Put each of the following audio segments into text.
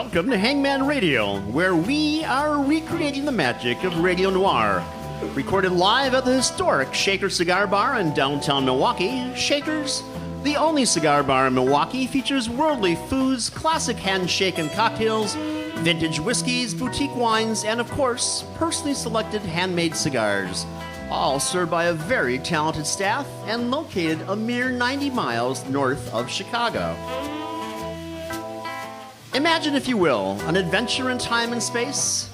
Welcome to Hangman Radio, where we are recreating the magic of Radio Noir. Recorded live at the historic Shaker Cigar Bar in downtown Milwaukee, Shaker's, the only cigar bar in Milwaukee, features worldly foods, classic handshaken cocktails, vintage whiskeys, boutique wines, and of course, personally selected handmade cigars. All served by a very talented staff and located a mere 90 miles north of Chicago. Imagine, if you will, an adventure in time and space,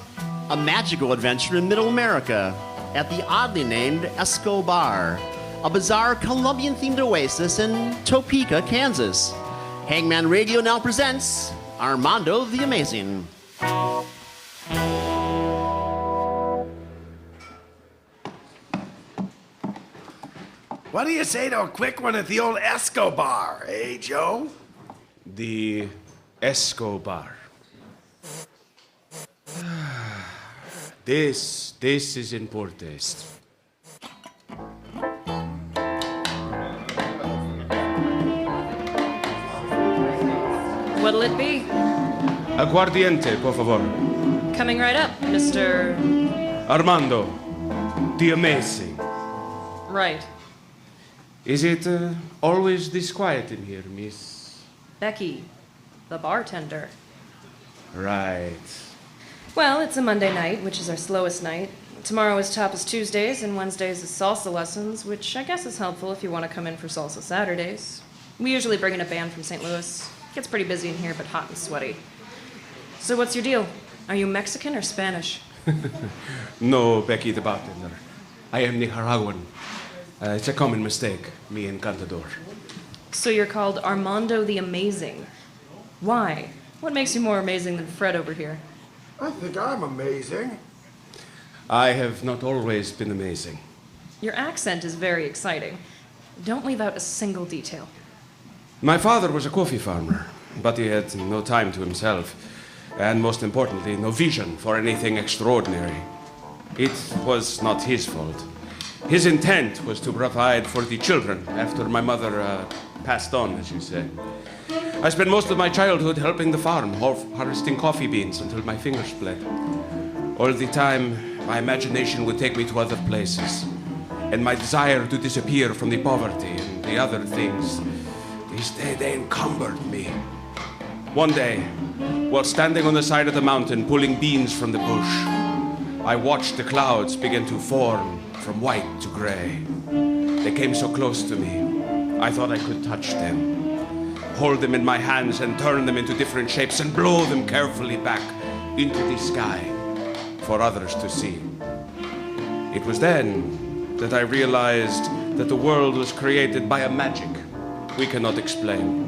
a magical adventure in Middle America at the oddly named Escobar, a bizarre Colombian-themed oasis in Topeka, Kansas. Hangman Radio now presents Armando the Amazing. What do you say to a quick one at the old Escobar, eh, Joe? The Escobar. This is in poor taste. What'll it be? Aguardiente, por favor. Coming right up, Mr. Armando, the Amazing. Right. Is it always this quiet in here, Miss? Becky, the bartender. Right. Well, it's a Monday night, which is our slowest night. Tomorrow is Tapas Tuesdays, and Wednesdays is salsa lessons, which I guess is helpful if you want to come in for salsa Saturdays. We usually bring in a band from St. Louis. Gets pretty busy in here, but hot and sweaty. So what's your deal? Are you Mexican or Spanish? No, Becky the bartender. I am Nicaraguan. It's a common mistake, me encantador. So you're called Armando the Amazing. Why? What makes you more amazing than Fred over here? I think I'm amazing. I have not always been amazing. Your accent is very exciting. Don't leave out a single detail. My father was a coffee farmer, but he had no time to himself, and most importantly, no vision for anything extraordinary. It was not his fault. His intent was to provide for the children after my mother passed on, as you say. I spent most of my childhood helping the farm, harvesting coffee beans until my fingers bled. All the time, my imagination would take me to other places, and my desire to disappear from the poverty and the other things, they encumbered me. One day, while standing on the side of the mountain pulling beans from the bush, I watched the clouds begin to form from white to gray. They came so close to me, I thought I could touch them, hold them in my hands and turn them into different shapes and blow them carefully back into the sky for others to see. It was then that I realized that the world was created by a magic we cannot explain.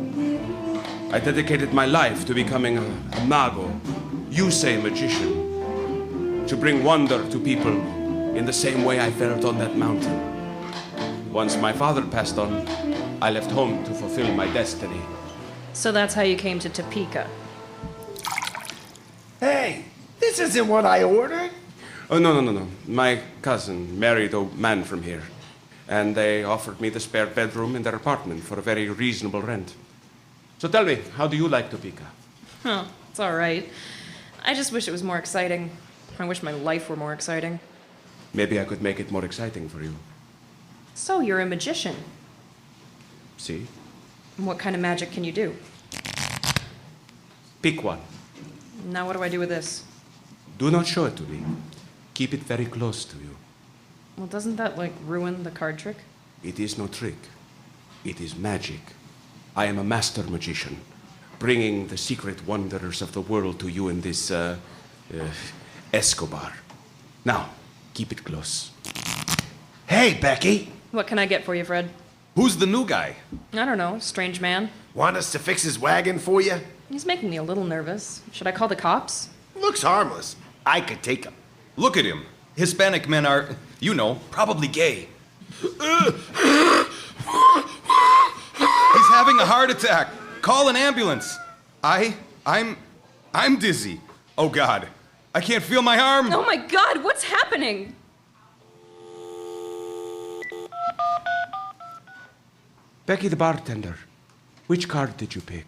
I dedicated my life to becoming a mago, you say magician, to bring wonder to people in the same way I felt on that mountain. Once my father passed on, I left home to fulfill my destiny. So that's how you came to Topeka. Hey, this isn't what I ordered. Oh, no. My cousin married a man from here, and they offered me the spare bedroom in their apartment for a very reasonable rent. So tell me, how do you like Topeka? Huh, it's all right. I just wish it was more exciting. I wish my life were more exciting. Maybe I could make it more exciting for you. So you're a magician. See? What kind of magic can you do? Pick one. Now what do I do with this? Do not show it to me. Keep it very close to you. Well, doesn't that, ruin the card trick? It is no trick. It is magic. I am a master magician, bringing the secret wonders of the world to you in this, Escobar. Now, keep it close. Hey, Becky. What can I get for you, Fred? Who's the new guy? I don't know, strange man. Want us to fix his wagon for you? He's making me a little nervous. Should I call the cops? Looks harmless. I could take him. Look at him. Hispanic men are, probably gay. He's having a heart attack. Call an ambulance. I'm dizzy. Oh, God. I can't feel my arm. Oh, my God, what's happening? Becky the bartender, which card did you pick?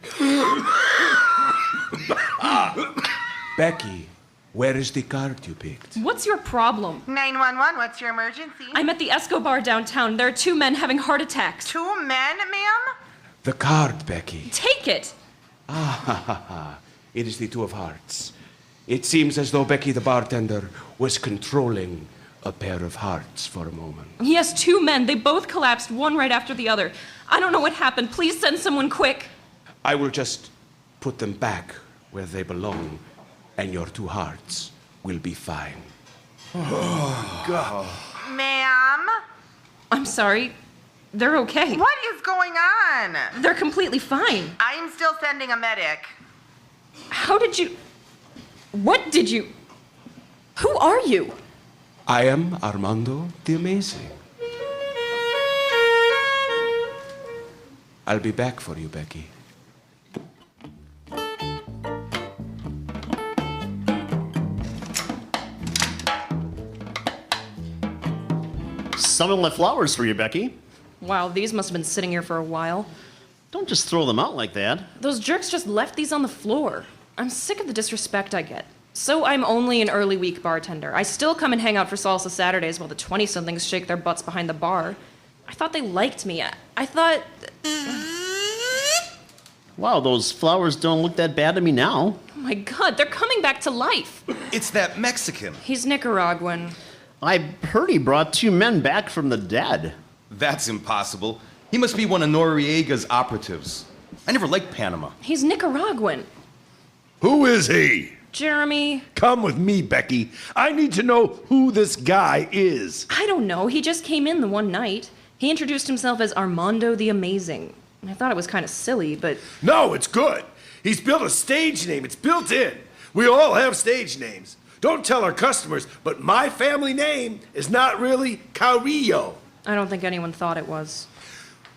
Becky, where is the card you picked? What's your problem? 911, what's your emergency? I'm at the Esco bar downtown. There are 2 men having heart attacks. 2 men, ma'am? The card, Becky. Take it! It is the 2 of hearts. It seems as though Becky the bartender was controlling a pair of hearts for a moment. He has 2 men. They both collapsed, one right after the other. I don't know what happened. Please send someone quick. I will just put them back where they belong, and your 2 hearts will be fine. Ma'am? I'm sorry. They're okay. What is going on? They're completely fine. I'm still sending a medic. How did you... What did you... Who are you? I am Armando the Amazing. I'll be back for you, Becky. Someone left flowers for you, Becky. Wow, these must have been sitting here for a while. Don't just throw them out like that. Those jerks just left these on the floor. I'm sick of the disrespect I get. So I'm only an early week bartender. I still come and hang out for salsa Saturdays while the 20-somethings shake their butts behind the bar. I thought they liked me. I thought... Wow, those flowers don't look that bad to me now. Oh my God, they're coming back to life. It's that Mexican. He's Nicaraguan. I heard he brought 2 men back from the dead. That's impossible. He must be one of Noriega's operatives. I never liked Panama. He's Nicaraguan. Who is he? Jeremy, Come with me, Becky. I need to know who this guy is. I don't know. He just came in the one night. He introduced himself as Armando the Amazing. I thought it was kind of silly, but No, it's good. He's built a stage name. It's built in. We all have stage names. Don't tell our customers, but my family name is not really Carrillo. I don't think anyone thought it was.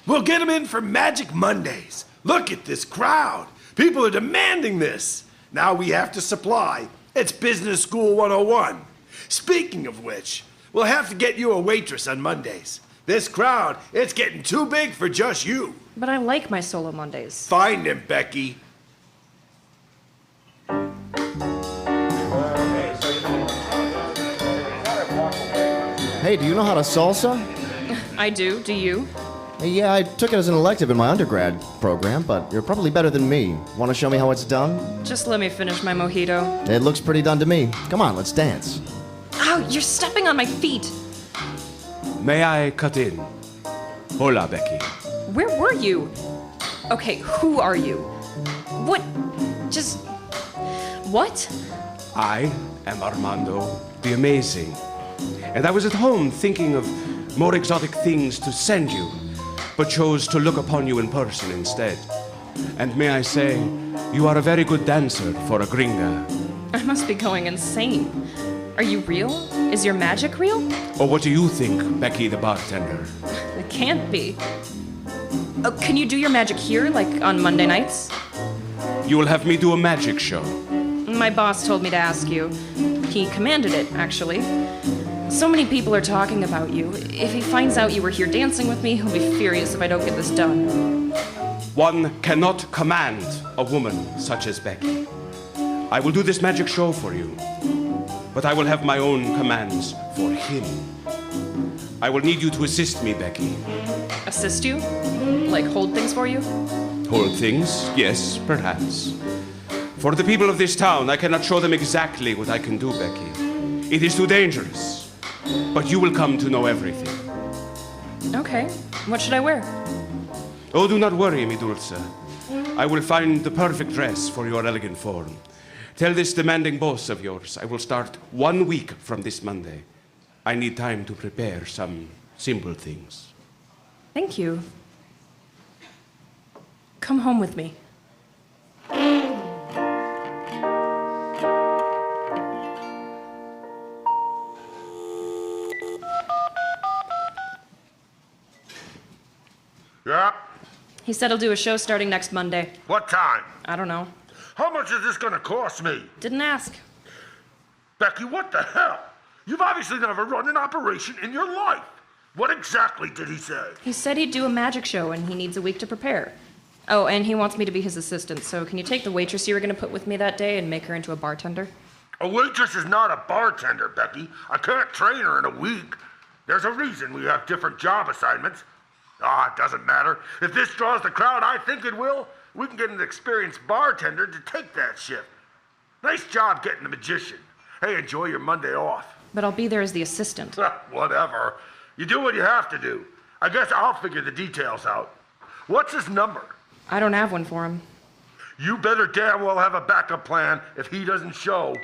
We'll get him in for Magic Mondays. Look at this crowd. People are demanding this. Now we have to supply. It's Business School 101. Speaking of which, we'll have to get you a waitress on Mondays. This crowd, it's getting too big for just you. But I like my solo Mondays. Find him, Becky. Hey, do you know how to salsa? I do. Do you? Yeah, I took it as an elective in my undergrad program, but you're probably better than me. Want to show me how it's done? Just let me finish my mojito. It looks pretty done to me. Come on, let's dance. Ow, you're stepping on my feet. May I cut in? Hola, Becky. Where were you? Okay, who are you? What? Just... What? I am Armando the Amazing. And I was at home thinking of more exotic things to send you, but chose to look upon you in person instead. And may I say, you are a very good dancer for a gringa. I must be going insane. Are you real? Is your magic real? Or what do you think, Becky the bartender? It can't be. Oh, can you do your magic here, like on Monday nights? You will have me do a magic show. My boss told me to ask you. He commanded it, actually. So many people are talking about you. If he finds out you were here dancing with me, he'll be furious if I don't get this done. One cannot command a woman such as Becky. I will do this magic show for you, but I will have my own commands for him. I will need you to assist me, Becky. Assist you? Like hold things for you? Hold things? Yes, perhaps. For the people of this town, I cannot show them exactly what I can do, Becky. It is too dangerous. But you will come to know everything. Okay. What should I wear? Oh, do not worry, mi dulce. I will find the perfect dress for your elegant form. Tell this demanding boss of yours I will start 1 week from this Monday. I need time to prepare some simple things. Thank you. Come home with me. Yeah? He said he'll do a show starting next Monday. What time? I don't know. How much is this gonna cost me? Didn't ask. Becky, what the hell? You've obviously never run an operation in your life. What exactly did he say? He said he'd do a magic show and he needs a week to prepare. Oh, and he wants me to be his assistant, so can you take the waitress you were going to put with me that day and make her into a bartender? A waitress is not a bartender, Becky. I can't train her in a week. There's a reason we have different job assignments. It doesn't matter. If this draws the crowd I think it will, we can get an experienced bartender to take that shift. Nice job getting the magician. Hey, enjoy your Monday off. But I'll be there as the assistant. Whatever. You do what you have to do. I guess I'll figure the details out. What's his number? I don't have one for him. You better damn well have a backup plan if he doesn't show.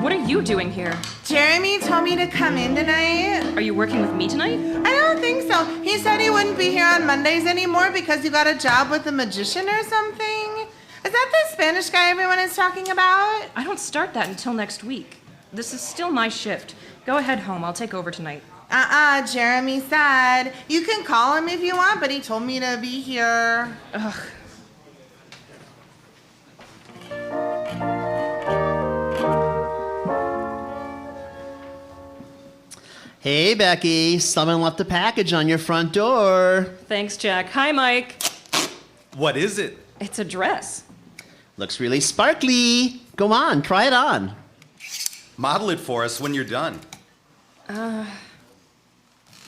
What are you doing here? Jeremy told me to come in tonight. Are you working with me tonight? I don't think so. He said he wouldn't be here on Mondays anymore because you got a job with a magician or something. Is that the Spanish guy everyone is talking about? I don't start that until next week. This is still my shift. Go ahead home. I'll take over tonight. Jeremy said. You can call him if you want, but he told me to be here. Ugh. Hey, Becky. Someone left a package on your front door. Thanks, Jack. Hi, Mike. What is it? It's a dress. Looks really sparkly. Go on, try it on. Model it for us when you're done.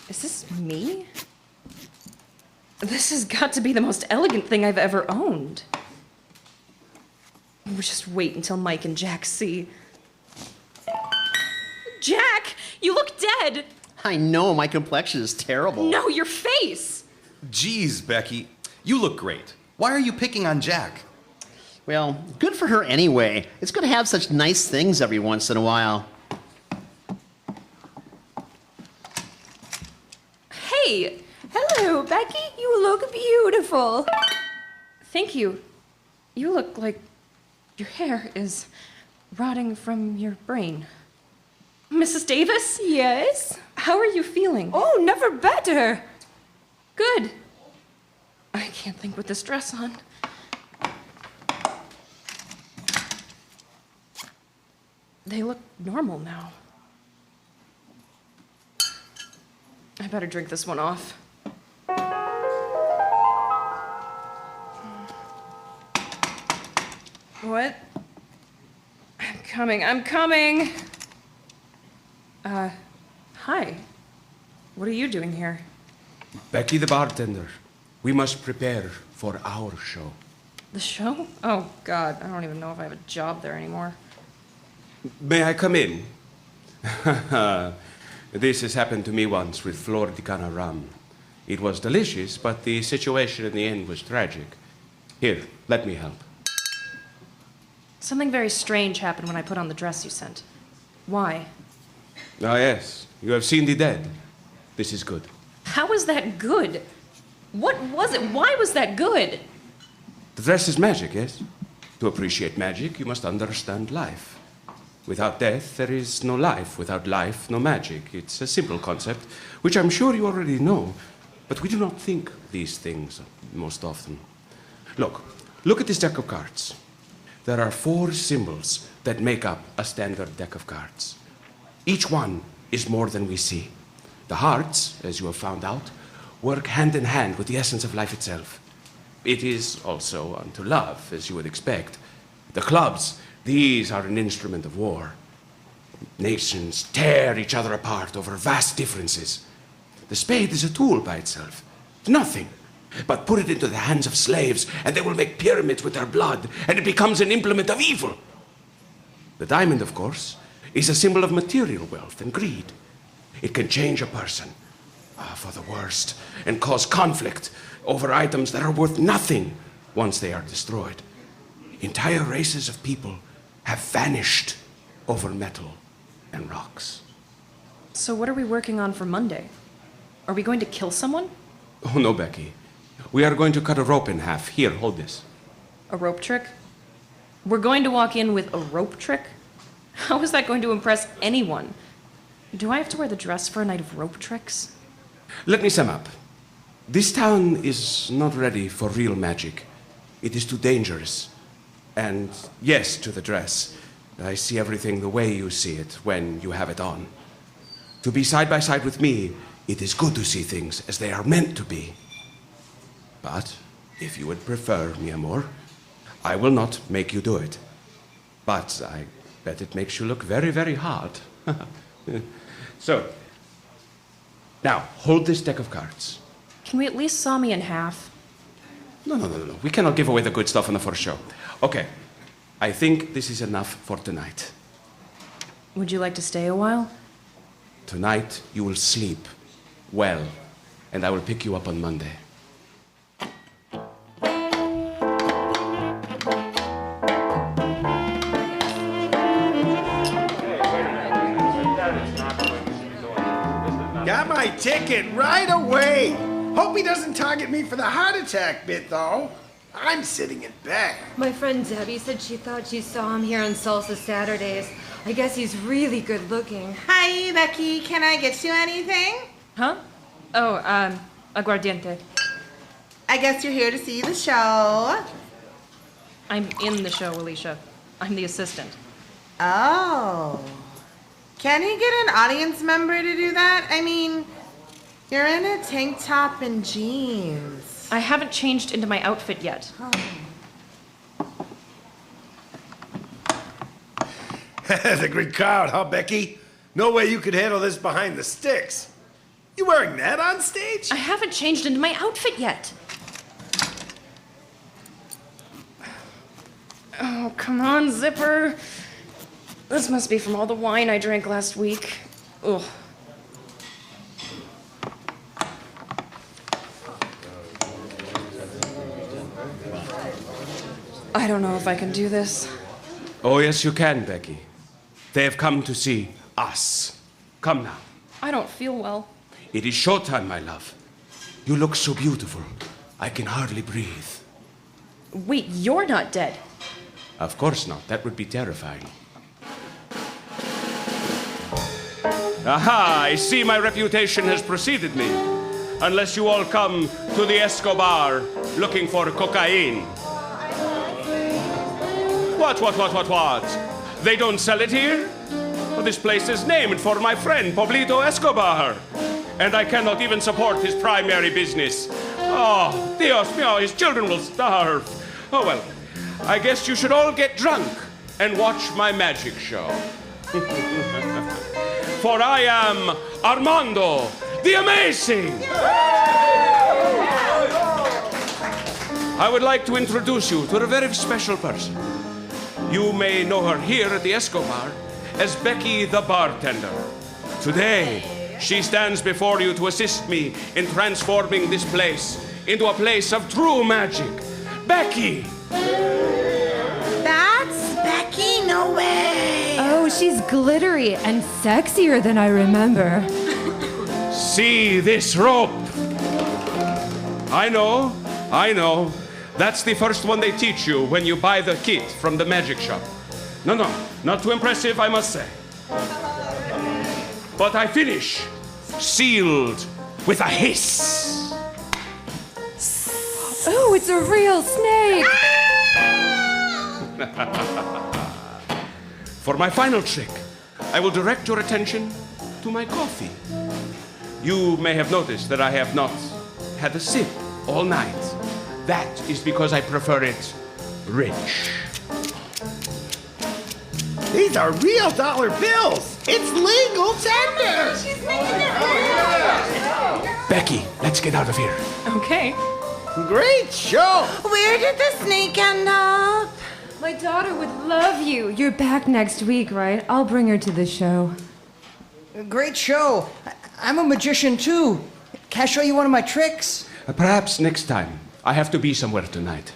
Is this me? This has got to be the most elegant thing I've ever owned. We'll just wait until Mike and Jack see. Jack, you look dead. I know, my complexion is terrible. No, your face. Geez, Becky, you look great. Why are you picking on Jack? Well, good for her anyway. It's good to have such nice things every once in a while. Hey! Hello, Becky. You look beautiful. Thank you. You look like your hair is rotting from your brain. Mrs. Davis? Yes? How are you feeling? Oh, never better. Good. I can't think with this dress on. They look normal now. I better drink this one off. What? I'm coming. Hi. What are you doing here? Becky the bartender, we must prepare for our show. The show? Oh, God, I don't even know if I have a job there anymore. May I come in? This has happened to me once with Flor de Cana rum. It was delicious, but the situation in the end was tragic. Here, let me help. Something very strange happened when I put on the dress you sent. Why? Ah, yes, you have seen the dead. This is good. How is that good? What was it? Why was that good? The dress is magic, yes? To appreciate magic, you must understand life. Without death, there is no life. Without life, no magic. It's a simple concept, which I'm sure you already know, but we do not think these things most often. Look at this deck of cards. There are 4 symbols that make up a standard deck of cards. Each one is more than we see. The hearts, as you have found out, work hand in hand with the essence of life itself. It is also unto love, as you would expect. The clubs, these are an instrument of war. Nations tear each other apart over vast differences. The spade is a tool by itself. Nothing. But put it into the hands of slaves, and they will make pyramids with their blood, and it becomes an implement of evil. The diamond, of course, is a symbol of material wealth and greed. It can change a person for the worst and cause conflict over items that are worth nothing once they are destroyed. Entire races of people have vanished over metal and rocks. So what are we working on for Monday? Are we going to kill someone? Oh, no, Becky. We are going to cut a rope in half. Here, hold this. A rope trick? We're going to walk in with a rope trick? How is that going to impress anyone? Do I have to wear the dress for a night of rope tricks? Let me sum up. This town is not ready for real magic. It is too dangerous. And yes, to the dress. I see everything the way you see it when you have it on. To be side by side with me, it is good to see things as they are meant to be. But if you would prefer, mi amor, I will not make you do it. But I bet it makes you look very, very hard. So, now, hold this deck of cards. Can we at least saw me in half? No. We cannot give away the good stuff on the first show. Okay, I think this is enough for tonight. Would you like to stay a while? Tonight, you will sleep well, and I will pick you up on Monday. Got my ticket right away. Hope he doesn't target me for the heart attack bit, though. I'm sitting in back. My friend Debbie said she thought she saw him here on Salsa Saturdays. I guess he's really good looking. Hi, Becky. Can I get you anything? Huh? Oh, aguardiente. I guess you're here to see the show. I'm in the show, Alicia. I'm the assistant. Oh. Can he get an audience member to do that? I mean, you're in a tank top and jeans. I haven't changed into my outfit yet. That's a great crowd, huh, Becky? No way you could handle this behind the sticks. You wearing that on stage? I haven't changed into my outfit yet. Oh, come on, Zipper. This must be from all the wine I drank last week. Ugh. I don't know if I can do this. Oh, yes, you can, Becky. They have come to see us. Come now. I don't feel well. It is showtime, my love. You look so beautiful. I can hardly breathe. Wait, you're not dead. Of course not. That would be terrifying. Aha! I see my reputation has preceded me. Unless you all come to the Escobar looking for cocaine. What? They don't sell it here? Well, this place is named for my friend, Pablito Escobar. And I cannot even support his primary business. Oh, Dios mío, his children will starve. Oh, well, I guess you should all get drunk and watch my magic show. For I am Armando, the Amazing. I would like to introduce you to a very special person. You may know her here at the Escobar as Becky the bartender. Today, she stands before you to assist me in transforming this place into a place of true magic. Becky! That's Becky? No way. Oh, she's glittery and sexier than I remember. See this rope? I know. That's the first one they teach you when you buy the kit from the magic shop. No, not too impressive, I must say. But I finish, sealed with a hiss. Oh, it's a real snake. For my final trick, I will direct your attention to my coffee. You may have noticed that I have not had a sip all night. That is because I prefer it rich. These are real dollar bills. It's legal tender. She's making it real. Becky, let's get out of here. Okay. Great show. Where did the snake end up? My daughter would love you. You're back next week, right? I'll bring her to the show. Great show. I'm a magician too. Can I show you one of my tricks? Perhaps next time. I have to be somewhere tonight.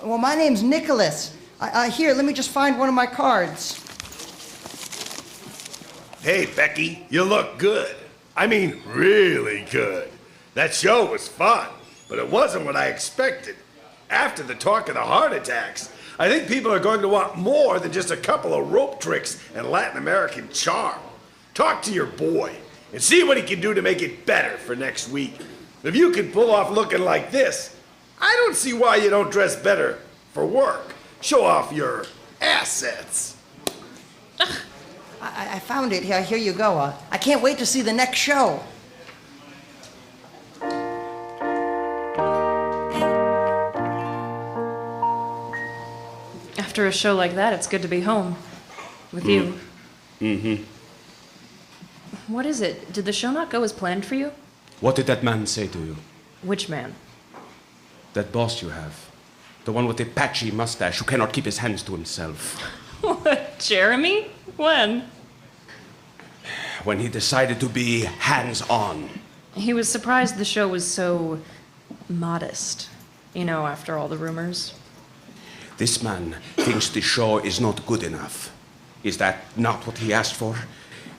Well, my name's Nicholas. Here, let me just find one of my cards. Hey, Becky, you look good. I mean, really good. That show was fun, but it wasn't what I expected. After the talk of the heart attacks, I think people are going to want more than just a couple of rope tricks and Latin American charm. Talk to your boy and see what he can do to make it better for next week. If you can pull off looking like this, I don't see why you don't dress better for work. Show off your assets. I found it. Here you go. I can't wait to see the next show. After a show like that, it's good to be home. With you. Mm-hmm. What is it? Did the show not go as planned for you? What did that man say to you? Which man? That boss you have. The one with the patchy mustache who cannot keep his hands to himself. What, Jeremy? When? When he decided to be hands-on. He was surprised the show was so modest. You know, after all the rumors. This man thinks the show is not good enough. Is that not what he asked for?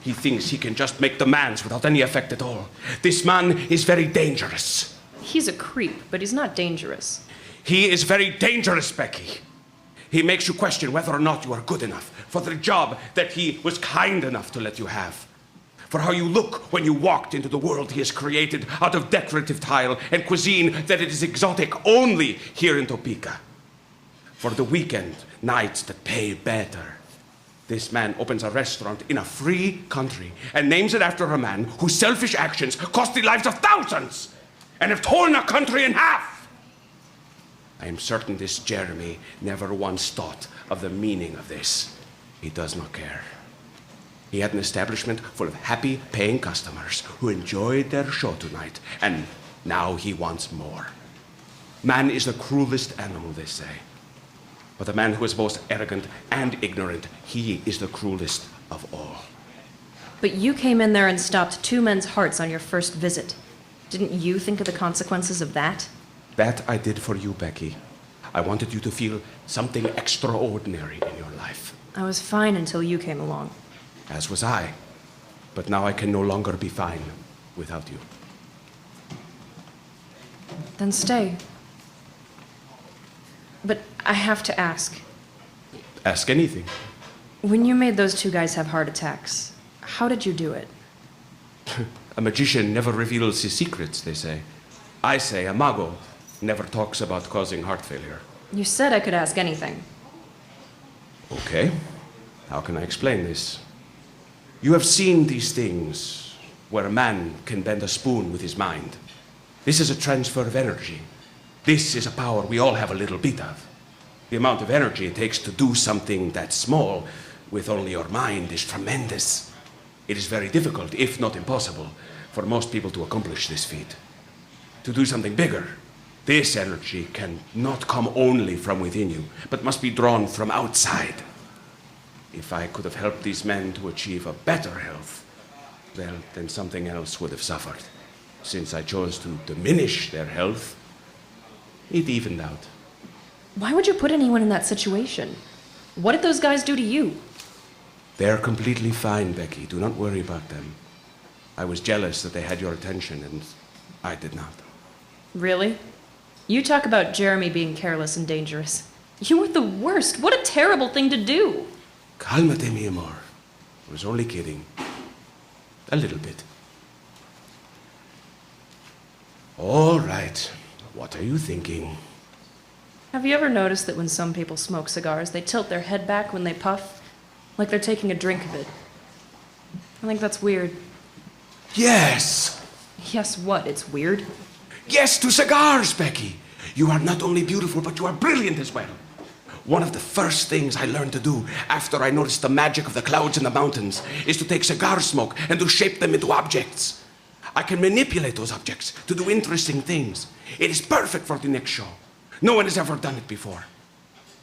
He thinks he can just make demands without any effect at all. This man is very dangerous. He's a creep, but he's not dangerous. He is very dangerous, Becky. He makes you question whether or not you are good enough for the job that he was kind enough to let you have. For how you look when you walked into the world he has created out of decorative tile and cuisine that it is exotic only here in Topeka. For the weekend nights that pay better. This man opens a restaurant in a free country and names it after a man whose selfish actions cost the lives of thousands and have torn a country in half. I am certain this Jeremy never once thought of the meaning of this. He does not care. He had an establishment full of happy, paying customers who enjoyed their show tonight, and now he wants more. Man is the cruelest animal, they say. But the man who is both arrogant and ignorant, he is the cruelest of all. But you came in there and stopped 2 men's hearts on your first visit. Didn't you think of the consequences of that? That I did for you, Becky. I wanted you to feel something extraordinary in your life. I was fine until you came along. As was I. But now I can no longer be fine without you. Then stay. But I have to ask. Ask anything. When you made those 2 guys have heart attacks, how did you do it? A magician never reveals his secrets, they say. I say a mago never talks about causing heart failure. You said I could ask anything. Okay. How can I explain this? You have seen these things where a man can bend a spoon with his mind. This is a transfer of energy. This is a power we all have a little bit of. The amount of energy it takes to do something that small with only your mind is tremendous. It is very difficult, if not impossible, for most people to accomplish this feat. To do something bigger, this energy can not come only from within you, but must be drawn from outside. If I could have helped these men to achieve a better health, well, then something else would have suffered. Since I chose to diminish their health, it evened out. Why would you put anyone in that situation? What did those guys do to you? They're completely fine, Becky. Do not worry about them. I was jealous that they had your attention, and I did not. Really? You talk about Jeremy being careless and dangerous. You were the worst. What a terrible thing to do. Cálmate, mi amor. I was only kidding. A little bit. All right. What are you thinking? Have you ever noticed that when some people smoke cigars, they tilt their head back when they puff, like they're taking a drink of it? I think that's weird. Yes! Yes, what? It's weird? Yes to cigars, Becky! You are not only beautiful, but you are brilliant as well. One of the first things I learned to do after I noticed the magic of the clouds in the mountains is to take cigar smoke and to shape them into objects. I can manipulate those objects to do interesting things. It is perfect for the next show. No one has ever done it before.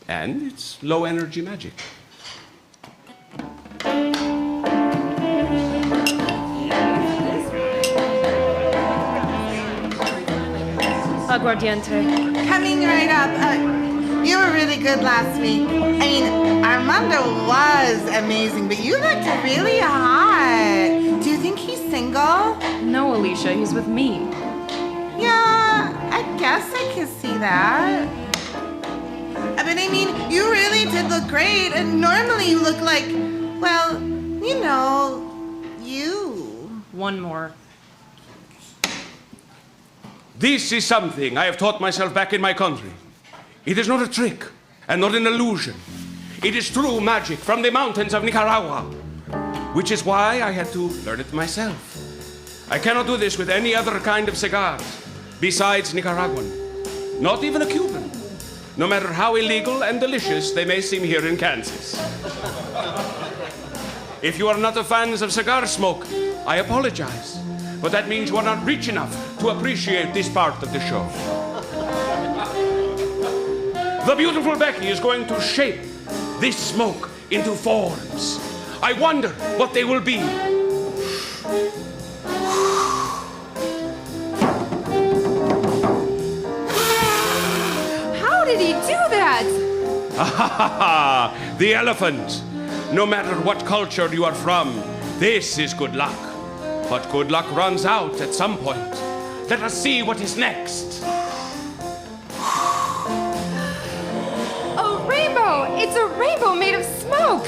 And it's low-energy magic. Aguardiente. Coming right up. You were really good last week. I mean, Armando was amazing, but you looked really hot. Do you think he's single? No, Alicia, he's with me. Yeah, I guess I could see that. But I mean, you really did look great, and normally you look like, well, you know, you. One more. This is something I have taught myself back in my country. It is not a trick and not an illusion. It is true magic from the mountains of Nicaragua, which is why I had to learn it myself. I cannot do this with any other kind of cigars besides Nicaraguan, not even a Cuban, no matter how illegal and delicious they may seem here in Kansas. If you are not a fans of cigar smoke, I apologize, but that means you are not rich enough to appreciate this part of the show. The beautiful Becky is going to shape this smoke into forms. I wonder what they will be. How did he do that? The elephant. No matter what culture you are from, this is good luck. But good luck runs out at some point. Let us see what is next. A rainbow! It's a rainbow made of smoke!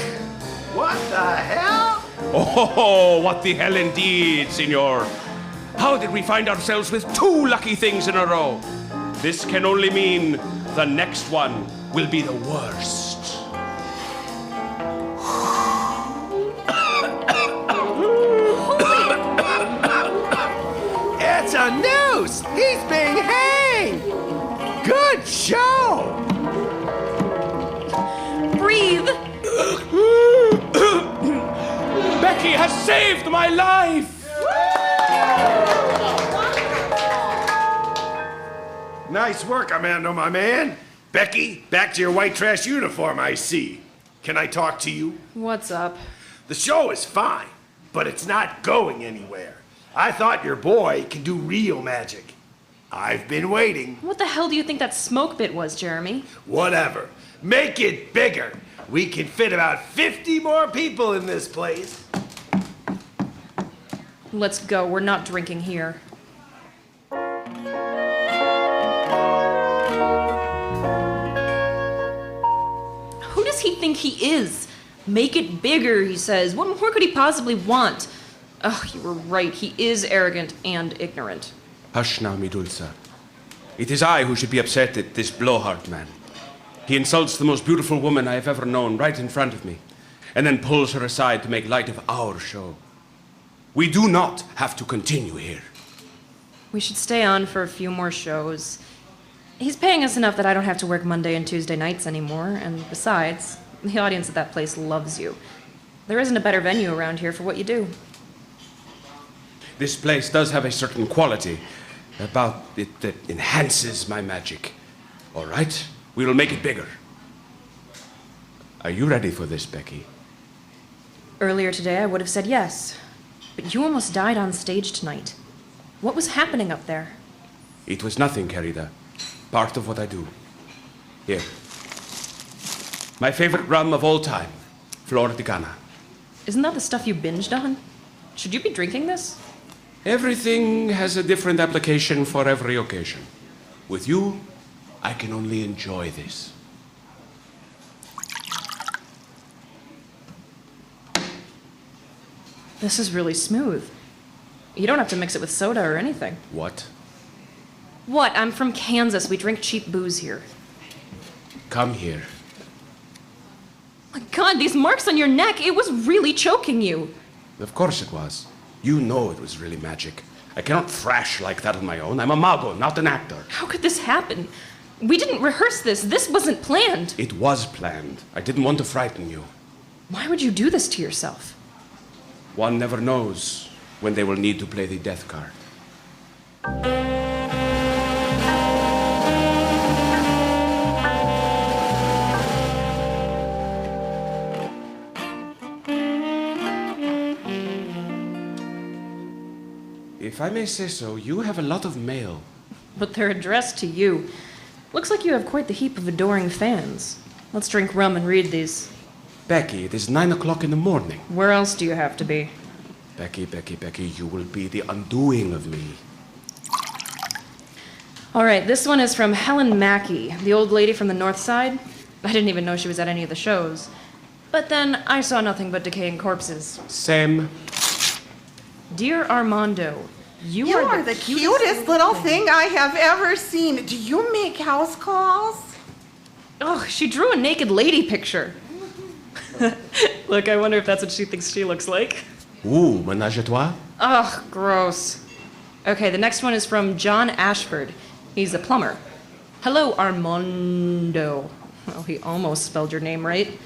What the hell? Oh, what the hell indeed, senor. How did we find ourselves with 2 lucky things in a row? This can only mean the next one will be the worst. It's a noose! He's being hanged! Good show! Breathe! Becky has saved my life! Nice work, Armando, my man. Becky, back to your white trash uniform, I see. Can I talk to you? What's up? The show is fine, but it's not going anywhere. I thought your boy can do real magic. I've been waiting. What the hell do you think that smoke bit was, Jeremy? Whatever. Make it bigger. We can fit about 50 more people in this place. Let's go. We're not drinking here. Who does he think he is? Make it bigger, he says. What more could he possibly want? Oh, you were right. He is arrogant and ignorant. Hush now, mi dulce. It is I who should be upset at this blowhard man. He insults the most beautiful woman I have ever known right in front of me, and then pulls her aside to make light of our show. We do not have to continue here. We should stay on for a few more shows. He's paying us enough that I don't have to work Monday and Tuesday nights anymore, and besides, the audience at that place loves you. There isn't a better venue around here for what you do. This place does have a certain quality about it that enhances my magic. All right, we will make it bigger. Are you ready for this, Becky? Earlier today, I would have said yes. But you almost died on stage tonight. What was happening up there? It was nothing, querida. Part of what I do. Here. My favorite rum of all time, Flor de Cana. Isn't that the stuff you binged on? Should you be drinking this? Everything has a different application for every occasion. With you, I can only enjoy this. This is really smooth. You don't have to mix it with soda or anything. What? What? I'm from Kansas. We drink cheap booze here. Come here. My God, these marks on your neck, it was really choking you. Of course it was. You know it was really magic. I cannot thrash like that on my own. I'm a mago, not an actor. How could this happen? We didn't rehearse this. This wasn't planned. It was planned. I didn't want to frighten you. Why would you do this to yourself? One never knows when they will need to play the death card. If I may say so, you have a lot of mail. But they're addressed to you. Looks like you have quite the heap of adoring fans. Let's drink rum and read these. Becky, it is 9 o'clock in the morning. Where else do you have to be? Becky, you will be the undoing of me. All right, this one is from Helen Mackey, the old lady from the north side. I didn't even know she was at any of the shows. But then I saw nothing but decaying corpses. Same. Dear Armando, you are the cutest little thing I have ever seen. Do you make house calls? Oh, she drew a naked lady picture. Look, I wonder if that's what she thinks she looks like. Ooh, ménage à trois? Ugh, gross. Okay, the next one is from John Ashford. He's a plumber. Hello, Armando. Oh, he almost spelled your name right.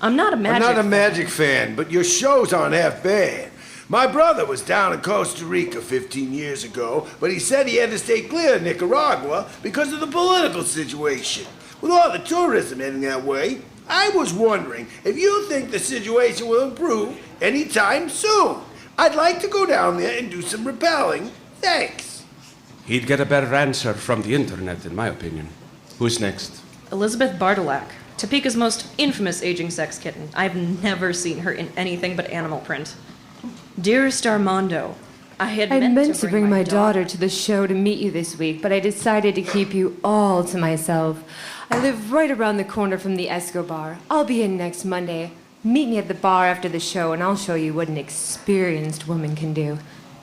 I'm not a magic fan, but your shows aren't half bad. My brother was down in Costa Rica 15 years ago, but he said he had to stay clear of Nicaragua because of the political situation. With all the tourism heading that way, I was wondering if you think the situation will improve anytime soon. I'd like to go down there and do some rappelling. Thanks. He'd get a better answer from the internet, in my opinion. Who's next? Elizabeth Bartolak, Topeka's most infamous aging sex kitten. I've never seen her in anything but animal print. Dearest Armando, I meant to bring my daughter to the show to meet you this week, but I decided to keep you all to myself. I live right around the corner from the Escobar. I'll be in next Monday. Meet me at the bar after the show, and I'll show you what an experienced woman can do.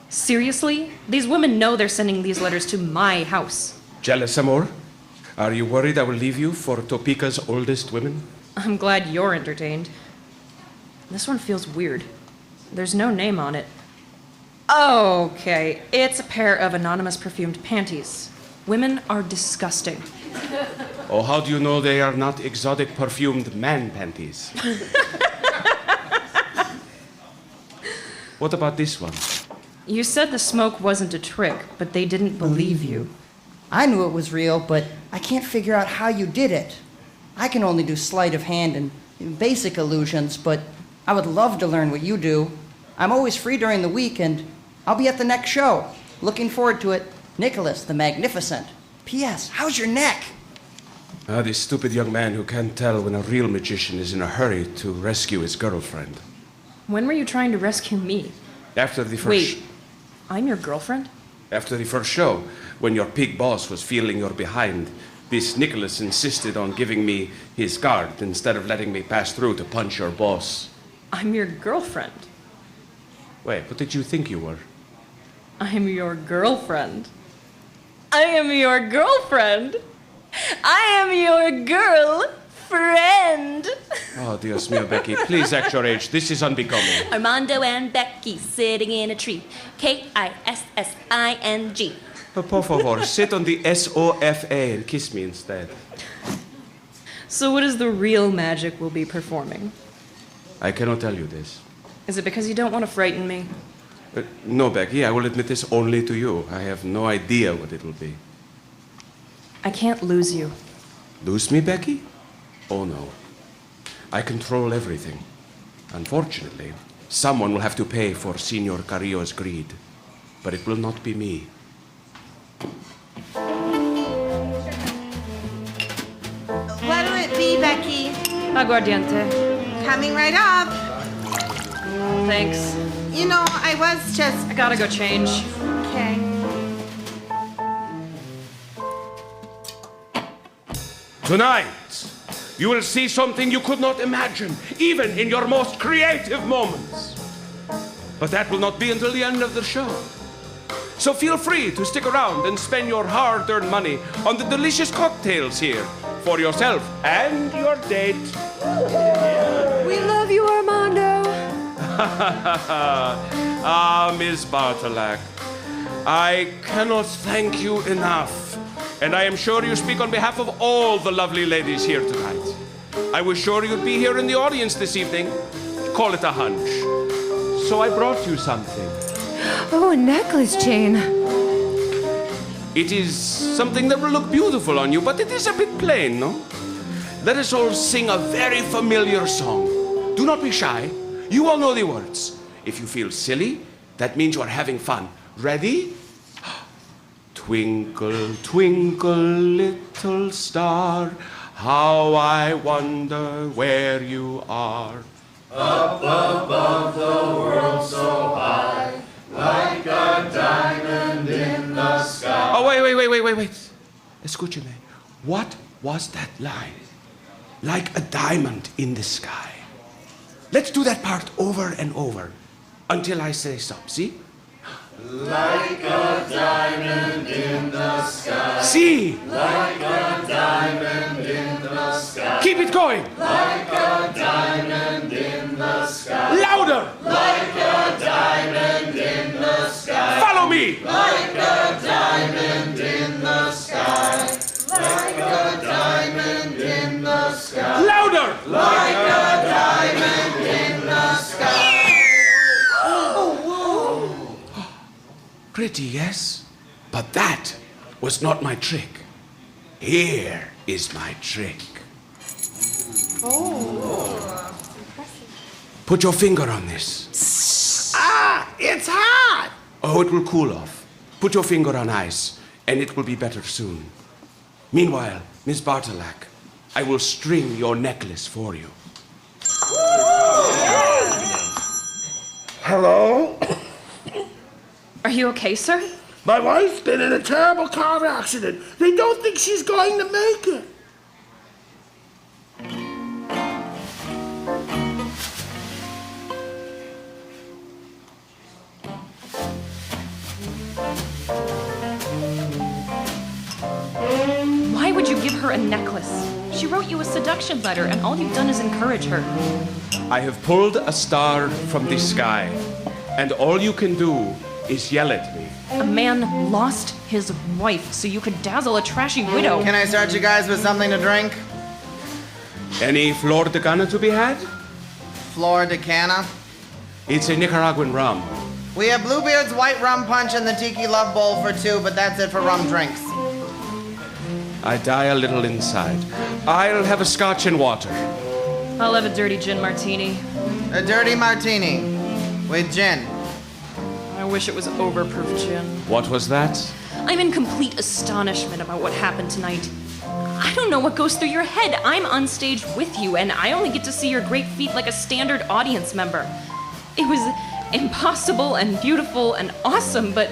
Seriously? These women know they're sending these letters to my house. Jealous, amor? Are you worried I will leave you for Topeka's oldest women? I'm glad you're entertained. This one feels weird. There's no name on it. Okay, it's a pair of anonymous perfumed panties. Women are disgusting. Oh, how do you know they are not exotic perfumed man panties? What about this one? You said the smoke wasn't a trick, but they didn't believe you. I knew it was real, but I can't figure out how you did it. I can only do sleight of hand and basic illusions, but I would love to learn what you do. I'm always free during the week, and I'll be at the next show. Looking forward to it. Nicholas the Magnificent. P.S. How's your neck? This stupid young man who can't tell when a real magician is in a hurry to rescue his girlfriend. When were you trying to rescue me? After the first... Wait, I'm your girlfriend? After the first show, when your pig boss was feeling your behind, this Nicholas insisted on giving me his card instead of letting me pass through to punch your boss. I'm your girlfriend. Wait, what did you think you were? I'm your girlfriend. I am your girlfriend. I am your girlfriend. Oh, Dios mío, Becky, please act your age. This is unbecoming. Armando and Becky sitting in a tree. Kissing. Por favor, sit on the SOFA and kiss me instead. So what is the real magic we'll be performing? I cannot tell you this. Is it because you don't want to frighten me? No, Becky, I will admit this only to you. I have no idea what it will be. I can't lose you. Lose me, Becky? Oh, no. I control everything. Unfortunately, someone will have to pay for Senor Carrillo's greed. But it will not be me. What'll it be, Becky? Aguardiente. Coming right up. Thanks. You know, I gotta go change. Okay. Tonight, you will see something you could not imagine, even in your most creative moments. But that will not be until the end of the show. So feel free to stick around and spend your hard-earned money on the delicious cocktails here for yourself and your date. We love you, Armando. Miss Bartolak, I cannot thank you enough. And I am sure you speak on behalf of all the lovely ladies here tonight. I was sure you'd be here in the audience this evening. Call it a hunch. So I brought you something. Oh, a necklace chain. It is something that will look beautiful on you, but it is a bit plain, no? Let us all sing a very familiar song. Do not be shy. You all know the words. If you feel silly, that means you are having fun. Ready? Twinkle, twinkle, little star, how I wonder where you are. Up above the world so high, like a diamond in the sky. Oh, wait. Escúcheme. What was that line? Like a diamond in the sky. Let's do that part over and over until I say stop, see? Like a diamond in the sky. See? Like a diamond in the sky. sky. Keep it going. Like a diamond in the sky. Louder. Like a diamond in the sky. Follow me. Like a diamond in the sky. Like a diamond in the sky. Louder. Like a diamond in the sky. Pretty, yes? But that was not my trick. Here is my trick. Oh. Put your finger on this. Ah, it's hot! Oh, it will cool off. Put your finger on ice, and it will be better soon. Meanwhile, Miss Bartolak, I will string your necklace for you. Hello? Are you okay, sir? My wife's been in a terrible car accident. They don't think she's going to make it. Why would you give her a necklace? She wrote you a seduction letter, and all you've done is encourage her. I have pulled a star from the sky, and all you can do is yell at me. A man lost his wife so you could dazzle a trashy widow. Can I start you guys with something to drink? Any Flor de Gana to be had? Flor de Cana? It's a Nicaraguan rum. We have Bluebeard's white rum punch and the tiki love bowl for 2, but that's it for rum drinks. I die a little inside. I'll have a scotch and water. I'll have a dirty gin martini. A dirty martini with gin. I wish it was overproof gin. What was that? I'm in complete astonishment about what happened tonight. I don't know what goes through your head. I'm on stage with you, and I only get to see your great feat like a standard audience member. It was impossible and beautiful and awesome, but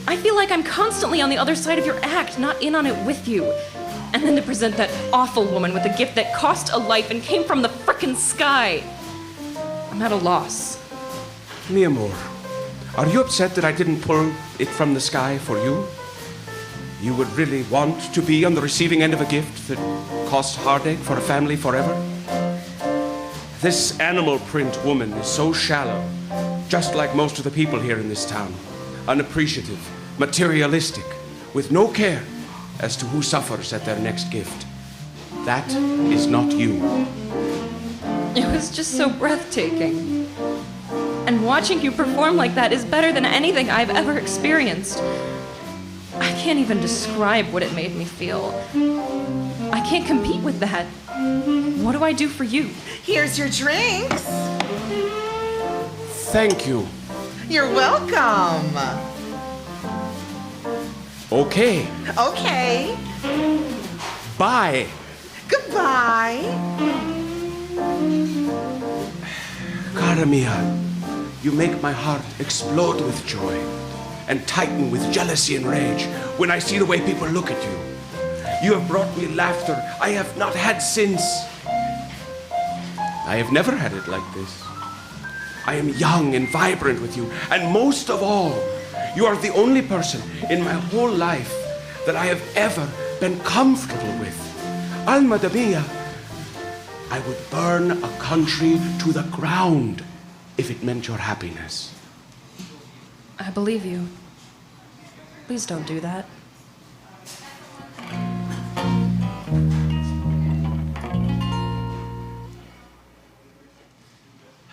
I feel like I'm constantly on the other side of your act, not in on it with you. And then to present that awful woman with a gift that cost a life and came from the frickin' sky. I'm at a loss. Mi amor, are you upset that I didn't pull it from the sky for you? You would really want to be on the receiving end of a gift that cost heartache for a family forever? This animal print woman is so shallow, just like most of the people here in this town. Unappreciative, materialistic, with no care as to who suffers at their next gift. That is not you. It was just so breathtaking. And watching you perform like that is better than anything I've ever experienced. I can't even describe what it made me feel. I can't compete with that. What do I do for you? Here's your drinks. Thank you. You're welcome. Okay. Okay. Bye. Goodbye. Cara mia, you make my heart explode with joy and tighten with jealousy and rage when I see the way people look at you. You have brought me laughter I have not had since. I have never had it like this. I am young and vibrant with you, and most of all, you are the only person in my whole life that I have ever been comfortable with. Alma de mia, I would burn a country to the ground if it meant your happiness. I believe you. Please don't do that.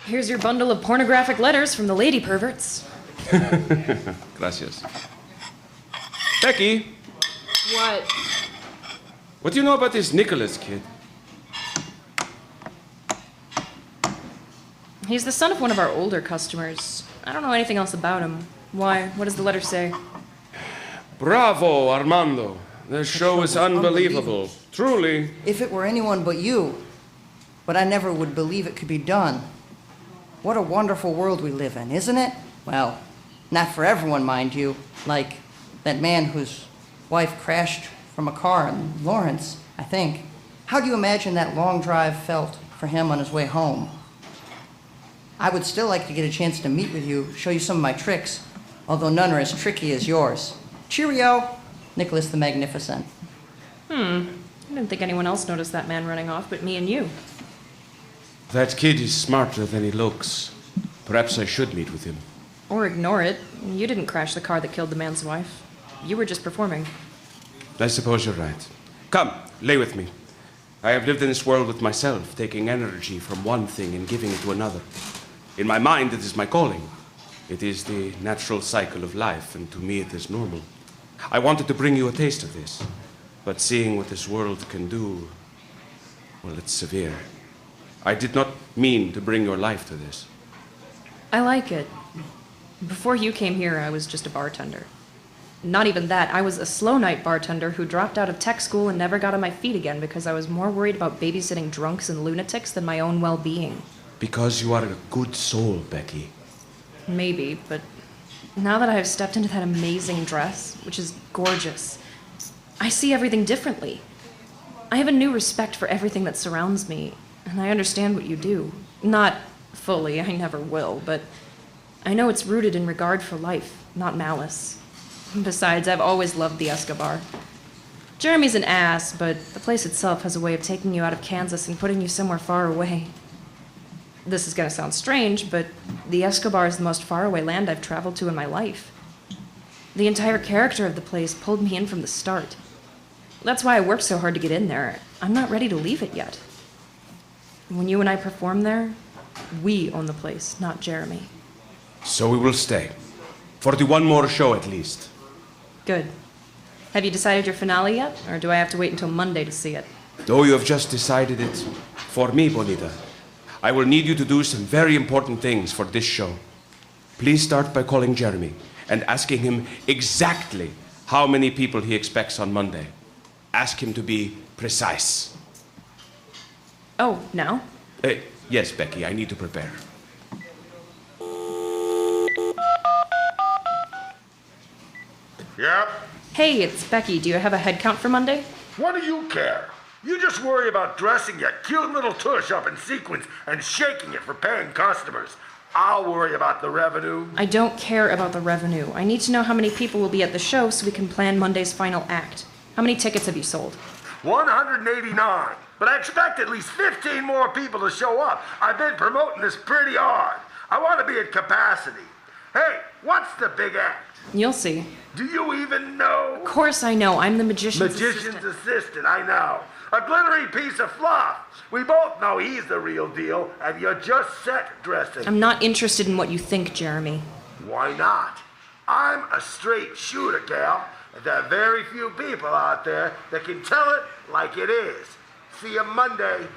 Here's your bundle of pornographic letters from the lady perverts. Gracias. Becky, What? what do you know about this Nicholas kid? He's the son of one of our older customers. I don't know anything else about him. Why? What does the letter say? Bravo, Armando. The show is unbelievable. Truly. If it were anyone but you, but I never would believe it could be done. What a wonderful world we live in, isn't it? Well, not for everyone, mind you. Like that man whose wife crashed from a car in Lawrence, I think. How do you imagine that long drive felt for him on his way home? I would still like to get a chance to meet with you, show you some of my tricks, although none are as tricky as yours. Cheerio, Nicholas the Magnificent. didn't think anyone else noticed that man running off but me and you. That kid is smarter than he looks. Perhaps I should meet with him. Or ignore it. You didn't crash the car that killed the man's wife. You were just performing. I suppose you're right. Come, lay with me. I have lived in this world with myself, taking energy from one thing and giving it to another. In my mind, it is my calling. It is the natural cycle of life, and to me it is normal. I wanted to bring you a taste of this, but seeing what this world can do, well, it's severe. I did not mean to bring your life to this. I like it. Before you came here, I was just a bartender. Not even that, I was a slow night bartender who dropped out of tech school and never got on my feet again because I was more worried about babysitting drunks and lunatics than my own well-being. Because you are a good soul, Becky. Maybe, but now that I have stepped into that amazing dress, which is gorgeous, I see everything differently. I have a new respect for everything that surrounds me, and I understand what you do. Not fully, I never will, but I know it's rooted in regard for life, not malice. Besides, I've always loved the Escobar. Jeremy's an ass, but the place itself has a way of taking you out of Kansas and putting you somewhere far away. This is going to sound strange, but the Escobar is the most faraway land I've traveled to in my life. The entire character of the place pulled me in from the start. That's why I worked so hard to get in there. I'm not ready to leave it yet. When you and I perform there, we own the place, not Jeremy. So we will stay. For the one more show, at least. Good. Have you decided your finale yet, or do I have to wait until Monday to see it? Though you have just decided it for me, Bonita, I will need you to do some very important things for this show. Please start by calling Jeremy and asking him exactly how many people he expects on Monday. Ask him to be precise. Oh, now? Yes, Becky, I need to prepare. Yep. Hey, it's Becky. Do you have a head count for Monday? What do you care? You just worry about dressing your cute little tush up in sequins and shaking it for paying customers. I'll worry about the revenue. I don't care about the revenue. I need to know how many people will be at the show so we can plan Monday's final act. How many tickets have you sold? 189. But I expect at least 15 more people to show up. I've been promoting this pretty hard. I want to be at capacity. Hey, what's the big act? You'll see. Do you even know? Of course I know. I'm the magician's assistant, I know. A glittery piece of fluff. We both know he's the real deal, and you're just set dressing. I'm not interested in what you think, Jeremy. Why not? I'm a straight shooter, gal, and there are very few people out there that can tell it like it is. See you Monday.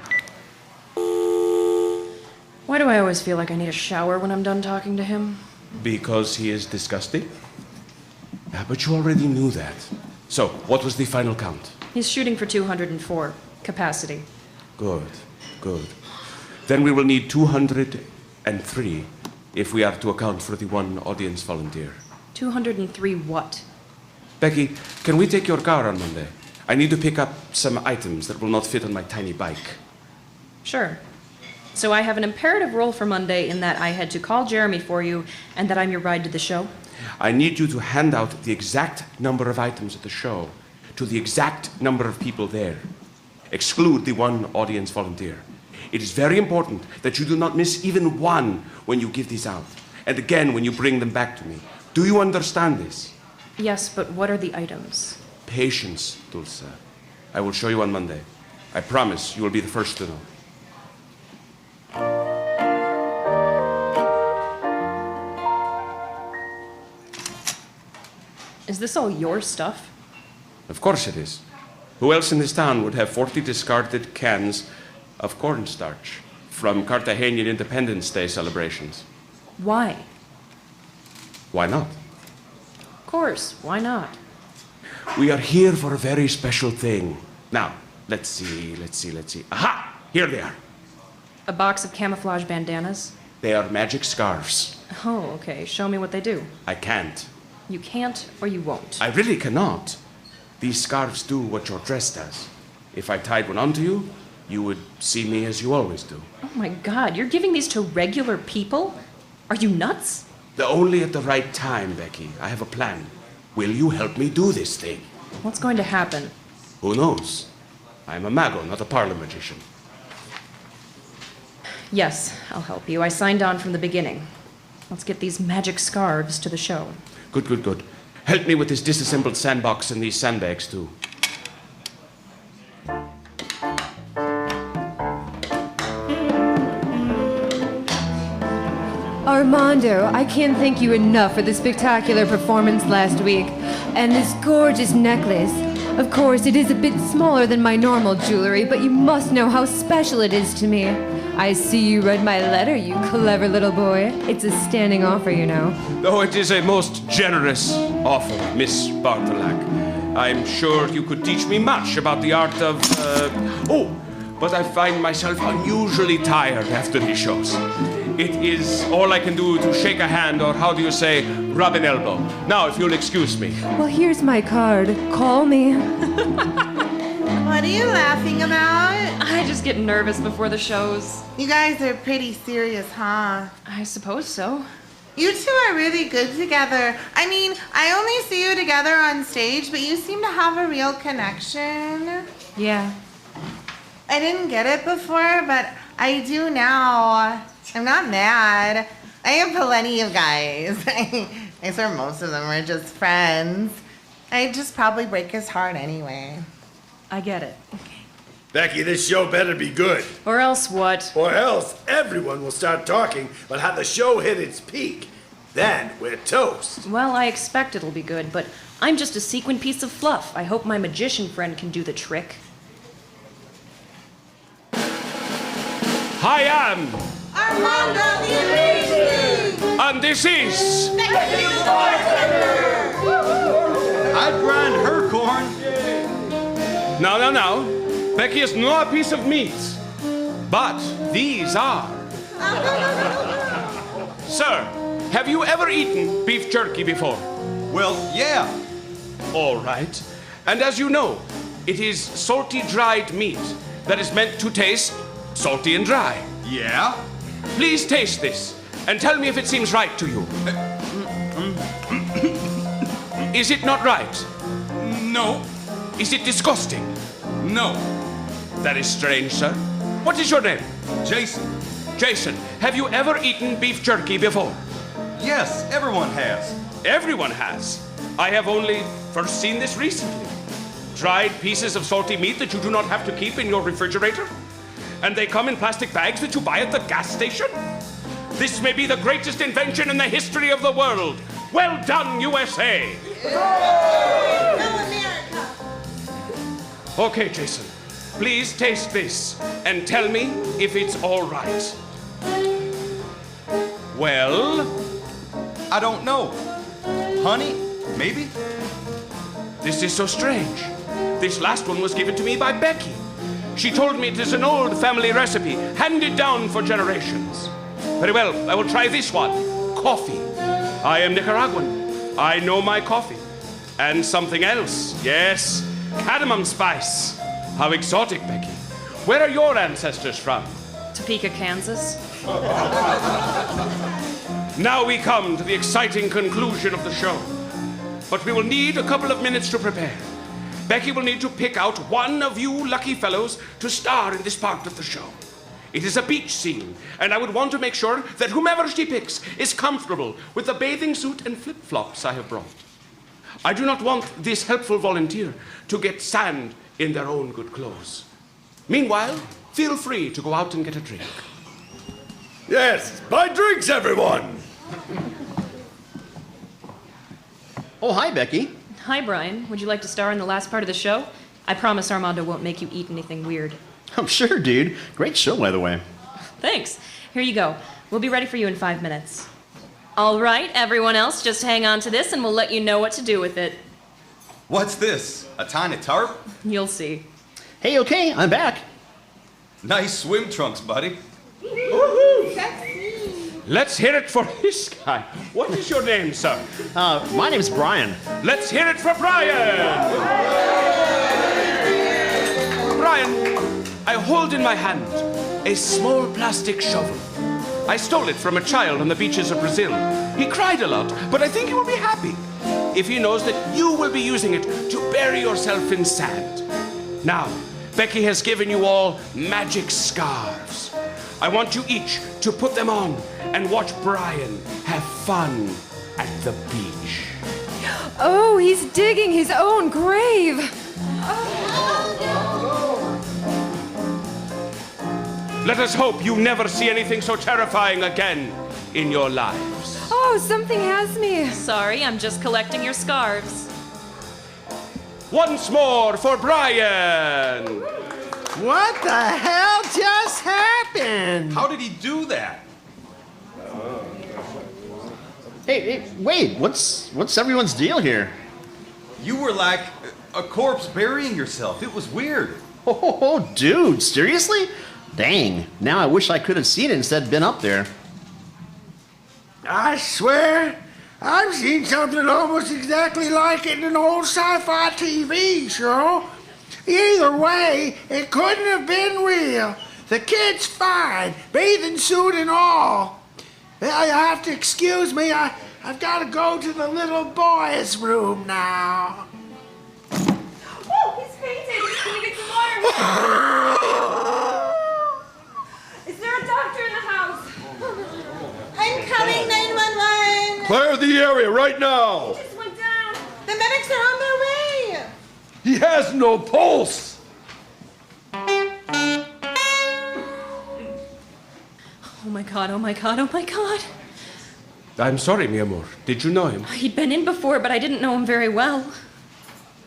Why do I always feel like I need a shower when I'm done talking to him? Because he is disgusting? Yeah, but you already knew that. So, what was the final count? He's shooting for 204. Capacity. Good, good. Then we will need 203 if we are to account for the one audience volunteer. 203 what? Becky, can we take your car on Monday? I need to pick up some items that will not fit on my tiny bike. Sure. So I have an imperative role for Monday in that I had to call Jeremy for you and that I'm your ride to the show. I need you to hand out the exact number of items at the show to the exact number of people there. Exclude the one audience volunteer. It is very important that you do not miss even one when you give these out, and again when you bring them back to me. Do you understand this? Yes, but what are the items? Patience, Dulce. I will show you on Monday. I promise you will be the first to know. Is this all your stuff? Of course it is. Who else in this town would have 40 discarded cans of cornstarch from Cartagenian Independence Day celebrations? Why? Why not? Of course, why not? We are here for a very special thing. Now, let's see. Aha! Here they are. A box of camouflage bandanas? They are magic scarves. Oh, okay. Show me what they do. I can't. You can't or you won't. I really cannot. These scarves do what your dress does. If I tied one onto you, you would see me as you always do. Oh my God, you're giving these to regular people? Are you nuts? Only at the right time, Becky. I have a plan. Will you help me do this thing? What's going to happen? Who knows? I'm a mago, not a parlor magician. Yes, I'll help you. I signed on from the beginning. Let's get these magic scarves to the show. Good, good, good. Help me with this disassembled sandbox and these sandbags, too. Armando, I can't thank you enough for the spectacular performance last week. And this gorgeous necklace. Of course, it is a bit smaller than my normal jewelry, but you must know how special it is to me. I see you read my letter, you clever little boy. It's a standing offer, you know. Oh, it is a most generous offer, Miss Bartolak. I'm sure you could teach me much about the art of, but I find myself unusually tired after these shows. It is all I can do to shake a hand, or how do you say, rub an elbow. Now, if you'll excuse me. Well, here's my card. Call me. What are you laughing about? I just get nervous before the shows. You guys are pretty serious, huh? I suppose so. You two are really good together. I mean, I only see you together on stage, but you seem to have a real connection. Yeah. I didn't get it before, but I do now. I'm not mad. I have plenty of guys. I swear most of them are just friends. I'd just probably break his heart anyway. I get it. Becky, this show better be good. Or else what? Or else everyone will start talking about how the show hit its peak. Then we're toast. Well, I expect it'll be good, but I'm just a sequin piece of fluff. I hope my magician friend can do the trick. I am Armando the Amazing! And this is I'd grind her corn. Now. Becky is not a piece of meat. But these are. Sir, have you ever eaten beef jerky before? Well, yeah. All right. And as you know, it is salty dried meat that is meant to taste salty and dry. Yeah? Please taste this and tell me if it seems right to you. Is it not right? No. Is it disgusting? No. That is strange, sir. What is your name? Jason. Jason, have you ever eaten beef jerky before? Yes, everyone has. Everyone has. I have only first seen this recently. Dried pieces of salty meat that you do not have to keep in your refrigerator? And they come in plastic bags that you buy at the gas station? This may be the greatest invention in the history of the world. Well done, USA! Okay, Jason. Please taste this and tell me if it's all right. Well? I don't know. Honey? Maybe? This is so strange. This last one was given to me by Becky. She told me it is an old family recipe, handed down for generations. Very well, I will try this one. Coffee. I am Nicaraguan. I know my coffee. And something else. Yes, cardamom spice. How exotic, Becky. Where are your ancestors from? Topeka, Kansas. Now we come to the exciting conclusion of the show. But we will need a couple of minutes to prepare. Becky will need to pick out one of you lucky fellows to star in this part of the show. It is a beach scene, and I would want to make sure that whomever she picks is comfortable with the bathing suit and flip-flops I have brought. I do not want this helpful volunteer to get sand in their own good clothes. Meanwhile, feel free to go out and get a drink. Yes, buy drinks, everyone! Oh, hi, Becky. Hi, Brian. Would you like to star in the last part of the show? I promise Armando won't make you eat anything weird. I'm sure, dude. Great show, by the way. Thanks. Here you go. We'll be ready for you in 5 minutes. All right, everyone else, just hang on to this and we'll let you know what to do with it. What's this? A tiny tarp? You'll see. Hey, okay, I'm back. Nice swim trunks, buddy. Let's hear it for this guy. What is your name, sir? My name's Brian. Let's hear it for Brian! Brian, I hold in my hand a small plastic shovel. I stole it from a child on the beaches of Brazil. He cried a lot, but I think he will be happy if he knows that you will be using it to bury yourself in sand. Now, Becky has given you all magic scarves. I want you each to put them on and watch Brian have fun at the beach. Oh, he's digging his own grave. Let us hope you never see anything so terrifying again in your lives. Oh, something has me. Sorry, I'm just collecting your scarves. Once more for Brian. What the hell just happened? How did he do that? Hey, wait, what's everyone's deal here? You were like a corpse burying yourself. It was weird. Oh, dude, seriously? Dang, now I wish I could have seen it instead of been up there. I swear, I've seen something almost exactly like it in an old sci-fi TV show. Either way, it couldn't have been real. The kid's fine, bathing suit and all. Well, you have to excuse me. I've got to go to the little boy's room now. Oh, he's fainted. Can we get some water? Is there a doctor in the house? I'm coming, 911. Clear the area right now. Just went down. The medics are on their way. He has no pulse. Oh my god, oh my god, oh my god. I'm sorry, mi amor. Did you know him? He'd been in before, but I didn't know him very well.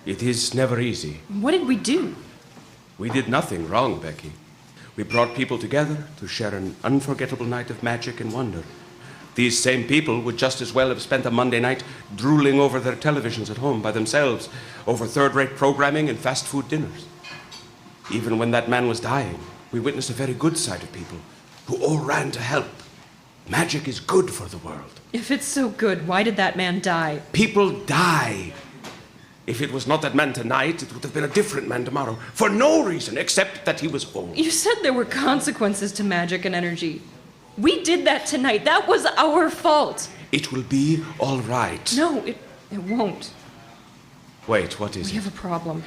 It is never easy. What did we do? We did nothing wrong, Becky. We brought people together to share an unforgettable night of magic and wonder. These same people would just as well have spent a Monday night drooling over their televisions at home by themselves, over third-rate programming and fast food dinners. Even when that man was dying, we witnessed a very good side of people who all ran to help. Magic is good for the world. If it's so good, why did that man die? People die. If it was not that man tonight, it would have been a different man tomorrow, for no reason except that he was old. You said there were consequences to magic and energy. We did that tonight. That was our fault. It will be all right. No, it won't. Wait, what is We it? have a problem.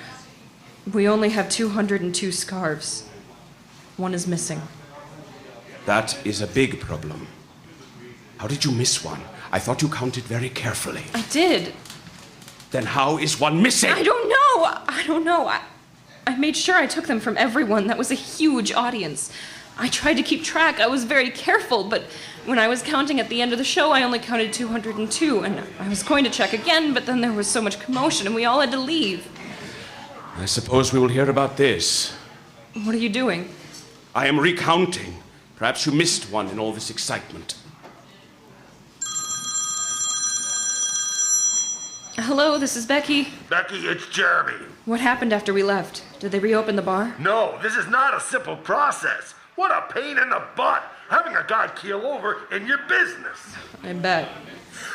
We only have 202 scarves. One is missing. That is a big problem. How did you miss one? I thought you counted very carefully. I did. Then how is one missing? I don't know. I made sure I took them from everyone. That was a huge audience. I tried to keep track. I was very careful, but when I was counting at the end of the show, I only counted 202, and I was going to check again, but then there was so much commotion, and we all had to leave. I suppose we will hear about this. What are you doing? I am recounting. Perhaps you missed one in all this excitement. Hello, this is Becky. Becky, it's Jeremy. What happened after we left? Did they reopen the bar? No, this is not a simple process. What a pain in the butt, having a guy keel over in your business. I bet.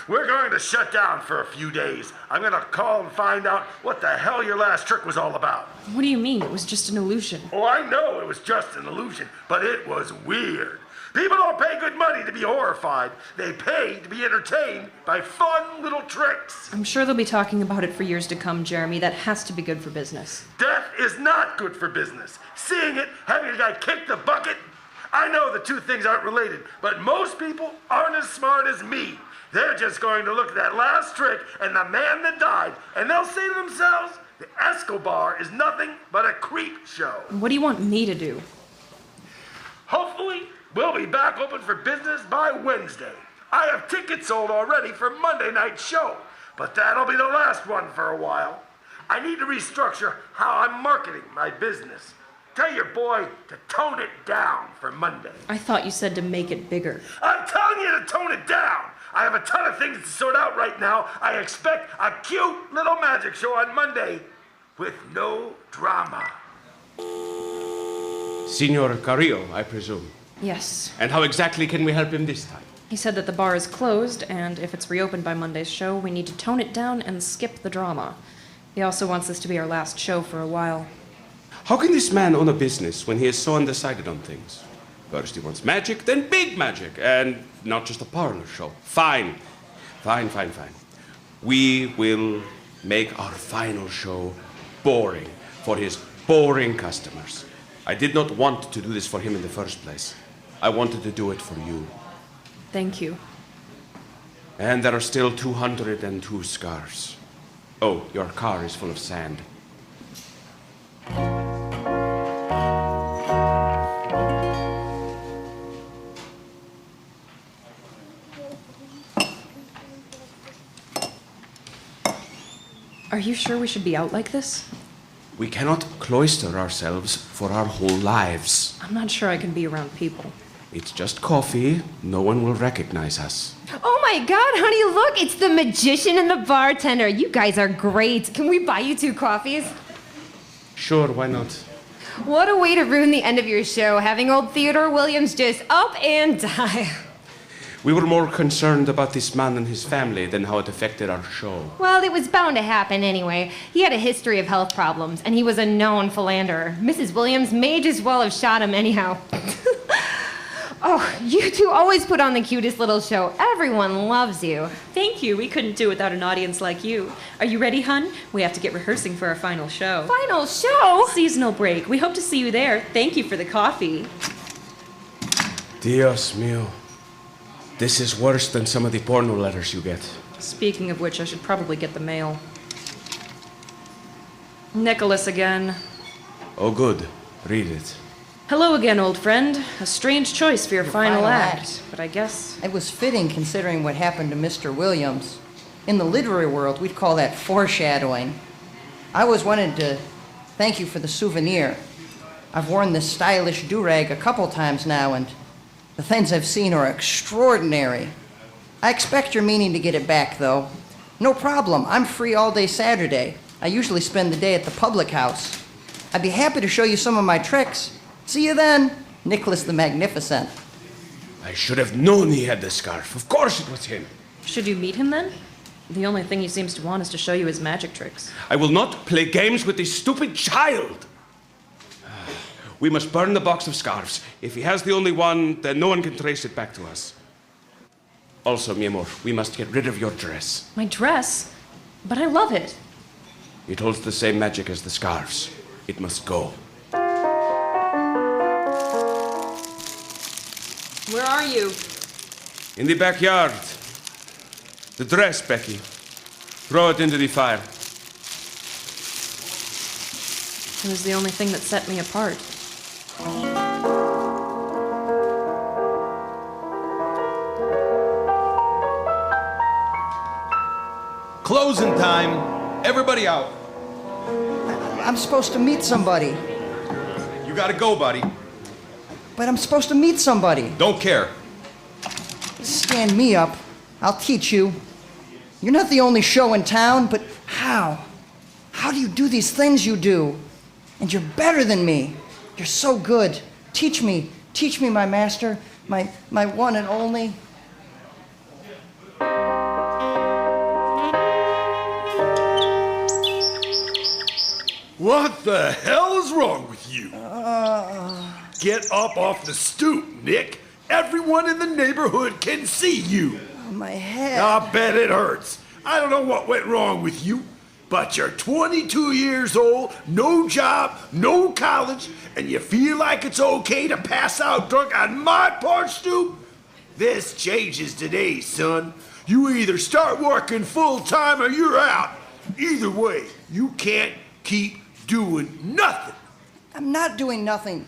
We're going to shut down for a few days. I'm going to call and find out what the hell your last trick was all about. What do you mean? It was just an illusion. Oh, I know it was just an illusion, but it was weird. People don't pay good money to be horrified. They pay to be entertained by fun little tricks. I'm sure they'll be talking about it for years to come, Jeremy. That has to be good for business. Death is not good for business. Seeing it, having a guy kick the bucket. I know the two things aren't related, but most people aren't as smart as me. They're just going to look at that last trick and the man that died, and they'll say to themselves, the Escobar is nothing but a creep show. What do you want me to do? Hopefully, we'll be back open for business by Wednesday. I have tickets sold already for Monday night's show, but that'll be the last one for a while. I need to restructure how I'm marketing my business. Tell your boy to tone it down for Monday. I thought you said to make it bigger. I'm telling you to tone it down. I have a ton of things to sort out right now. I expect a cute little magic show on Monday with no drama. Signor Carrillo, I presume. Yes. And how exactly can we help him this time? He said that the bar is closed, and if it's reopened by Monday's show, we need to tone it down and skip the drama. He also wants this to be our last show for a while. How can this man own a business when he is so undecided on things? First he wants magic, then big magic, and not just a parlor show. Fine. We will make our final show boring for his boring customers. I did not want to do this for him in the first place. I wanted to do it for you. Thank you. And there are still 202 scarves. Oh, your car is full of sand. Are you sure we should be out like this? We cannot cloister ourselves for our whole lives. I'm not sure I can be around people. It's just coffee. No one will recognize us. Oh my God, honey, look, it's the magician and the bartender. You guys are great. Can we buy you 2 coffees? Sure, why not? What a way to ruin the end of your show, having old Theodore Williams just up and die. We were more concerned about this man and his family than how it affected our show. Well, it was bound to happen anyway. He had a history of health problems, and he was a known philanderer. Mrs. Williams may just well have shot him anyhow. Oh, you two always put on the cutest little show. Everyone loves you. Thank you. We couldn't do it without an audience like you. Are you ready, hun? We have to get rehearsing for our final show. Final show? Seasonal break. We hope to see you there. Thank you for the coffee. Dios mío. This is worse than some of the porno letters you get. Speaking of which, I should probably get the mail. Nicholas again. Oh, good. Read it. Hello again, old friend. A strange choice for your final act, act. but I guess... It was fitting considering what happened to Mr. Williams. In the literary world, we'd call that foreshadowing. I always wanted to thank you for the souvenir. I've worn this stylish do-rag a couple times now, and the things I've seen are extraordinary. I expect you're meaning to get it back, though. No problem. I'm free all day Saturday. I usually spend the day at the public house. I'd be happy to show you some of my tricks. See you then, Nicholas the Magnificent. I should have known he had the scarf. Of course it was him. Should you meet him then? The only thing he seems to want is to show you his magic tricks. I will not play games with this stupid child. We must burn the box of scarves. If he has the only one, then no one can trace it back to us. Also, mi amor, we must get rid of your dress. My dress? But I love it. It holds the same magic as the scarves. It must go. Where are you? In the backyard. The dress, Becky. Throw it into the fire. It was the only thing that set me apart. Closing time. Everybody out. I'm supposed to meet somebody. You gotta go, buddy. But I'm supposed to meet somebody. Don't care. Stand me up. I'll teach you. You're not the only show in town, but how? How do you do these things you do? And you're better than me. You're so good. Teach me, my master, my one and only. What the hell is wrong with you? Get up off the stoop, Nick. Everyone in the neighborhood can see you. My head. I bet it hurts. I don't know what went wrong with you, but you're 22 years old, no job, no college, and you feel like it's okay to pass out drunk on my porch stoop? This changes today, son. You either start working full time or you're out. Either way, you can't keep doing nothing. I'm not doing nothing.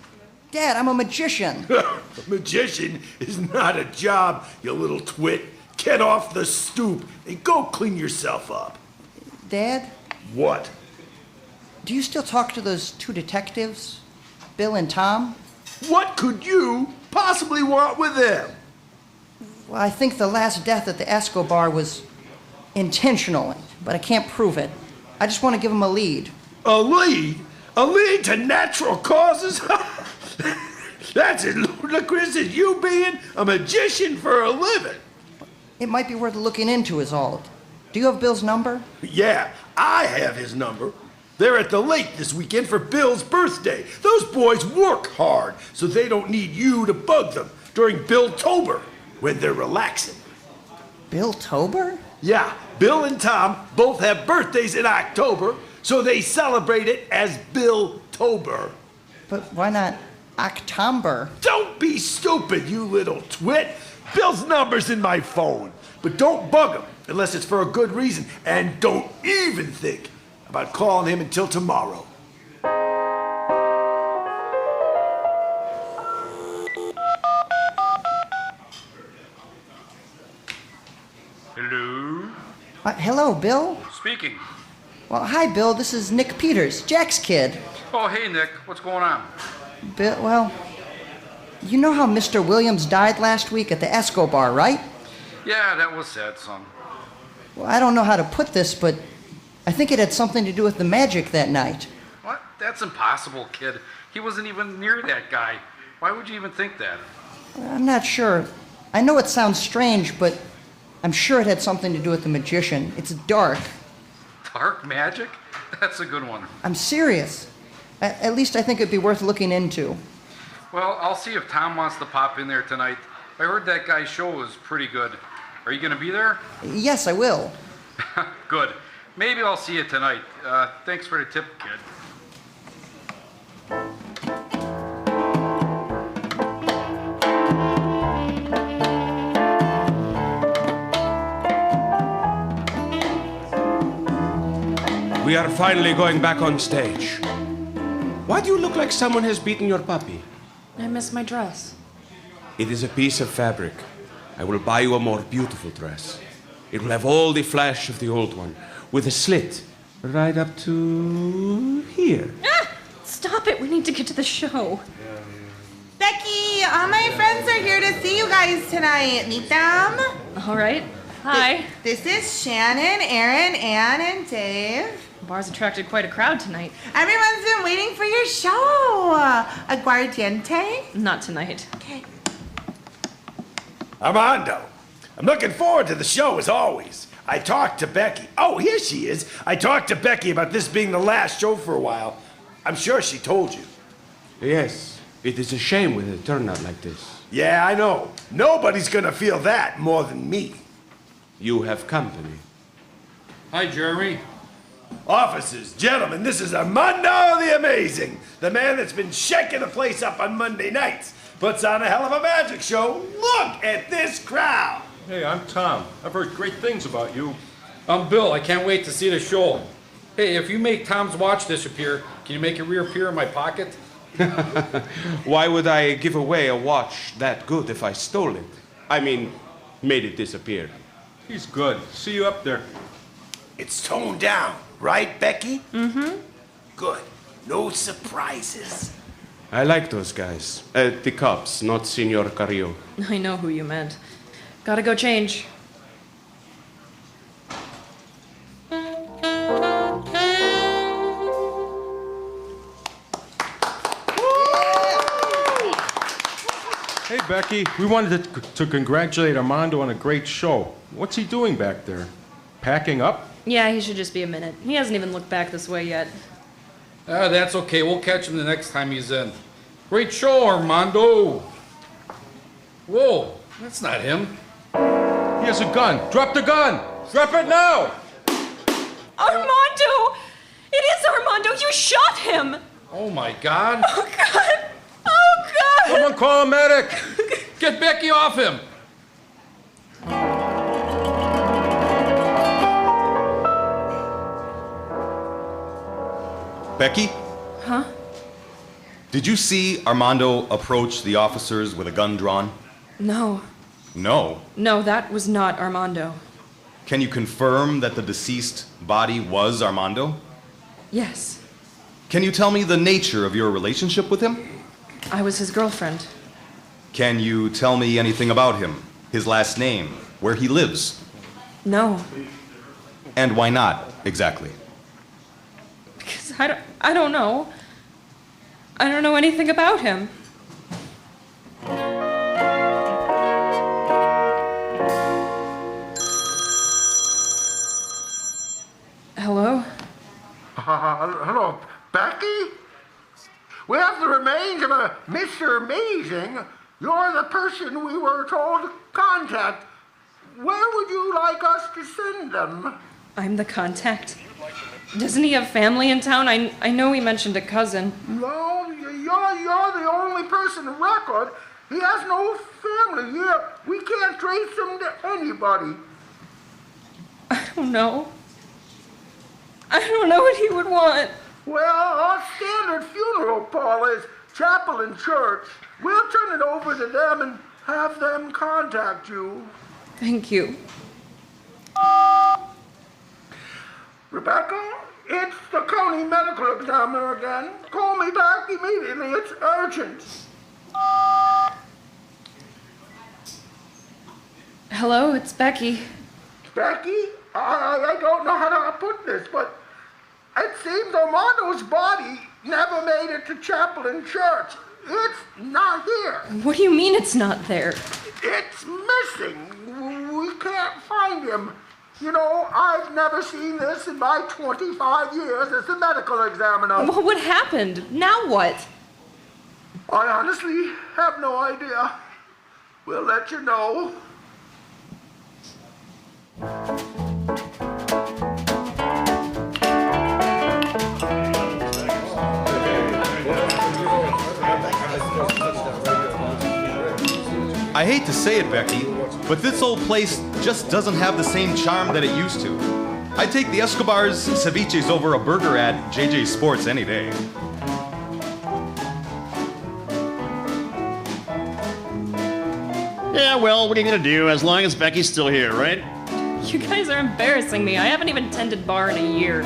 Dad, I'm a magician. A magician is not a job, you little twit. Get off the stoop and go clean yourself up. Dad? What? Do you still talk to those 2 detectives, Bill and Tom? What could you possibly want with them? Well, I think the last death at the Escobar was intentional, but I can't prove it. I just want to give them a lead. A lead? A lead to natural causes? That's as ludicrous as you being a magician for a living. It might be worth looking into is all. Do you have Bill's number? Yeah, I have his number. They're at the lake this weekend for Bill's birthday. Those boys work hard, so they don't need you to bug them during Bill-tober when they're relaxing. Bill-tober? Yeah, Bill and Tom both have birthdays in October, so they celebrate it as Bill October. But why not October? Don't be stupid, you little twit. Bill's number's in my phone. But don't bug him unless it's for a good reason. And don't even think about calling him until tomorrow. Hello? Hello, Bill. Speaking. Well, hi, Bill. This is Nick Peters, Jack's kid. Oh, hey, Nick. What's going on? Bill, well, you know how Mr. Williams died last week at the Escobar, right? Yeah, that was sad, son. Well, I don't know how to put this, but I think it had something to do with the magic that night. What? That's impossible, kid. He wasn't even near that guy. Why would you even think that? I'm not sure. I know it sounds strange, but I'm sure it had something to do with the magician. It's dark. Dark magic? That's a good one. I'm serious. At least I think it'd be worth looking into. Well, I'll see if Tom wants to pop in there tonight. I heard that guy's show was pretty good. Are you going to be there? Yes, I will. Good. Maybe I'll see you tonight. Thanks for the tip, kid. We are finally going back on stage. Why do you look like someone has beaten your puppy? I miss my dress. It is a piece of fabric. I will buy you a more beautiful dress. It will have all the flash of the old one, with a slit right up to here. Ah! Stop it. We need to get to the show. Becky, all my friends are here to see you guys tonight. Meet them. All right. Hi. This is Shannon, Aaron, Ann, and Dave. The bar's attracted quite a crowd tonight. Everyone's been waiting for your show. Aguardiente? Not tonight. Okay. Armando, I'm looking forward to the show as always. I talked to Becky. Oh, here she is. I talked to Becky about this being the last show for a while. I'm sure she told you. Yes, it is a shame with a turnout like this. Yeah, I know. Nobody's gonna feel that more than me. You have company. Hi, Jeremy. Officers, gentlemen, this is Armando the Amazing, the man that's been shaking the place up on Monday nights. Puts on a hell of a magic show. Look at this crowd. Hey, I'm Tom. I've heard great things about you. I'm Bill. I can't wait to see the show. Hey, if you make Tom's watch disappear, can you make it reappear in my pocket? Why would I give away a watch that good if I stole it? I mean, made it disappear. He's good. See you up there. It's toned down, right, Becky? Mm-hmm. Good. No surprises. I like those guys. The cops, not Senor Carrillo. I know who you meant. Gotta go change. Hey, Becky. We wanted to congratulate Armando on a great show. What's he doing back there? Packing up? Yeah, he should just be a minute. He hasn't even looked back this way yet. That's okay. We'll catch him the next time he's in. Great show, Armando. Whoa, that's not him. He has a gun. Drop the gun. Drop it now. Armando! It is Armando! You shot him! Oh my God. Oh God! Oh God! Someone call a medic. Get Becky off him. Becky? Huh? Did you see Armando approach the officers with a gun drawn? No. No. No, that was not Armando. Can you confirm that the deceased body was Armando? Yes. Can you tell me the nature of your relationship with him? I was his girlfriend. Can you tell me anything about him? His last name? Where he lives? No. And why not, exactly? Because I don't know. I don't know anything about him. Hello? Hello, Becky? We have the remains of a Mr. Amazing. You're the person we were told to contact. Where would you like us to send them? I'm the contact. Doesn't he have family in town? I know he mentioned a cousin. No, you're the only person in record. He has no family here. We can't trace him to anybody. I don't know. I don't know what he would want. Well, our standard funeral parlor is chapel and church. We'll turn it over to them and have them contact you. Thank you. Rebecca, it's the county medical examiner again. Call me back immediately. It's urgent. Hello, it's Becky. Becky? I don't know how to put this, but it seems Armando's body never made it to chapel and church. It's not here. What do you mean it's not there? It's missing. We can't find him. You know, I've never seen this in my 25 years as a medical examiner. Well, what happened? Now what? I honestly have no idea. We'll let you know. I hate to say it, Becky, but this old place just doesn't have the same charm that it used to. I'd take the Escobars ceviches over a burger at JJ Sports any day. Yeah, well, what are you gonna do as long as Becky's still here, right? You guys are embarrassing me. I haven't even tended bar in a year.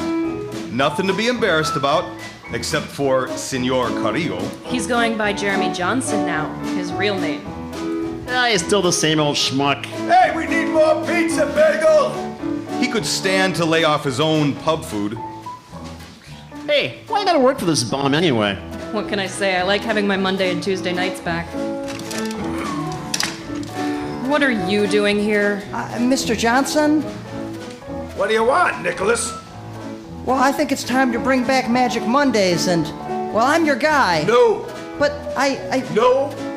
Nothing to be embarrassed about, except for Senor Carrillo. He's going by Jeremy Johnson now, his real name. He's still the same old schmuck. Hey, we need more pizza, bagel! He could stand to lay off his own pub food. Hey, why you gotta work for this bum anyway? What can I say? I like having my Monday and Tuesday nights back. What are you doing here? Mr. Johnson? What do you want, Nicholas? Well, I think it's time to bring back Magic Mondays, and, well, I'm your guy. No. But I...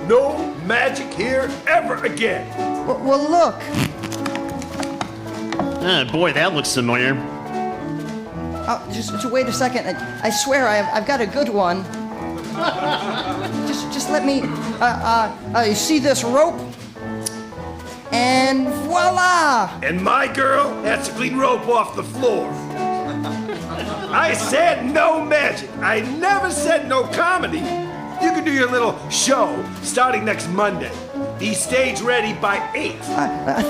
No magic here ever again. Well, look. Boy, that looks familiar. Just wait a second. I swear I've got a good one. just let me... you see this rope? And voila! And my girl has to clean rope off the floor. I said no magic. I never said no comedy. You can do your little show starting next Monday. Be stage ready by 8.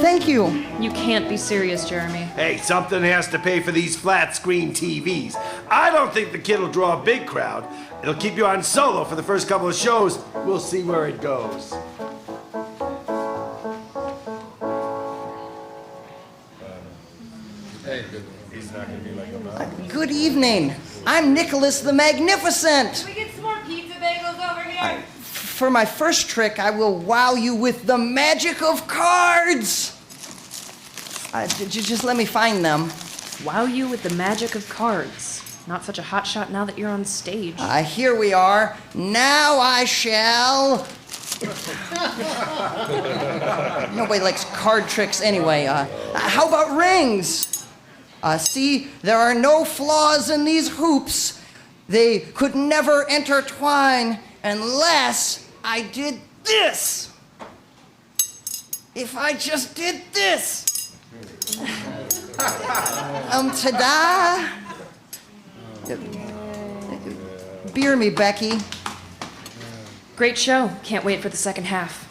Thank you. You can't be serious, Jeremy. Hey, something has to pay for these flat screen TVs. I don't think the kid will draw a big crowd. It'll keep you on solo for the first couple of shows. We'll see where it goes. Good evening. I'm Nicholas the Magnificent. Can we get some more pizza bagels over here? For my first trick, I will wow you with the magic of cards. Just let me find them. Wow you with the magic of cards. Not such a hot shot now that you're on stage. Here we are. Now I shall... Nobody likes card tricks anyway. How about rings? See, there are no flaws in these hoops. They could never intertwine unless I did this. If I just did this. Ta-da. Beer me, Becky. Great show. Can't wait for the second half.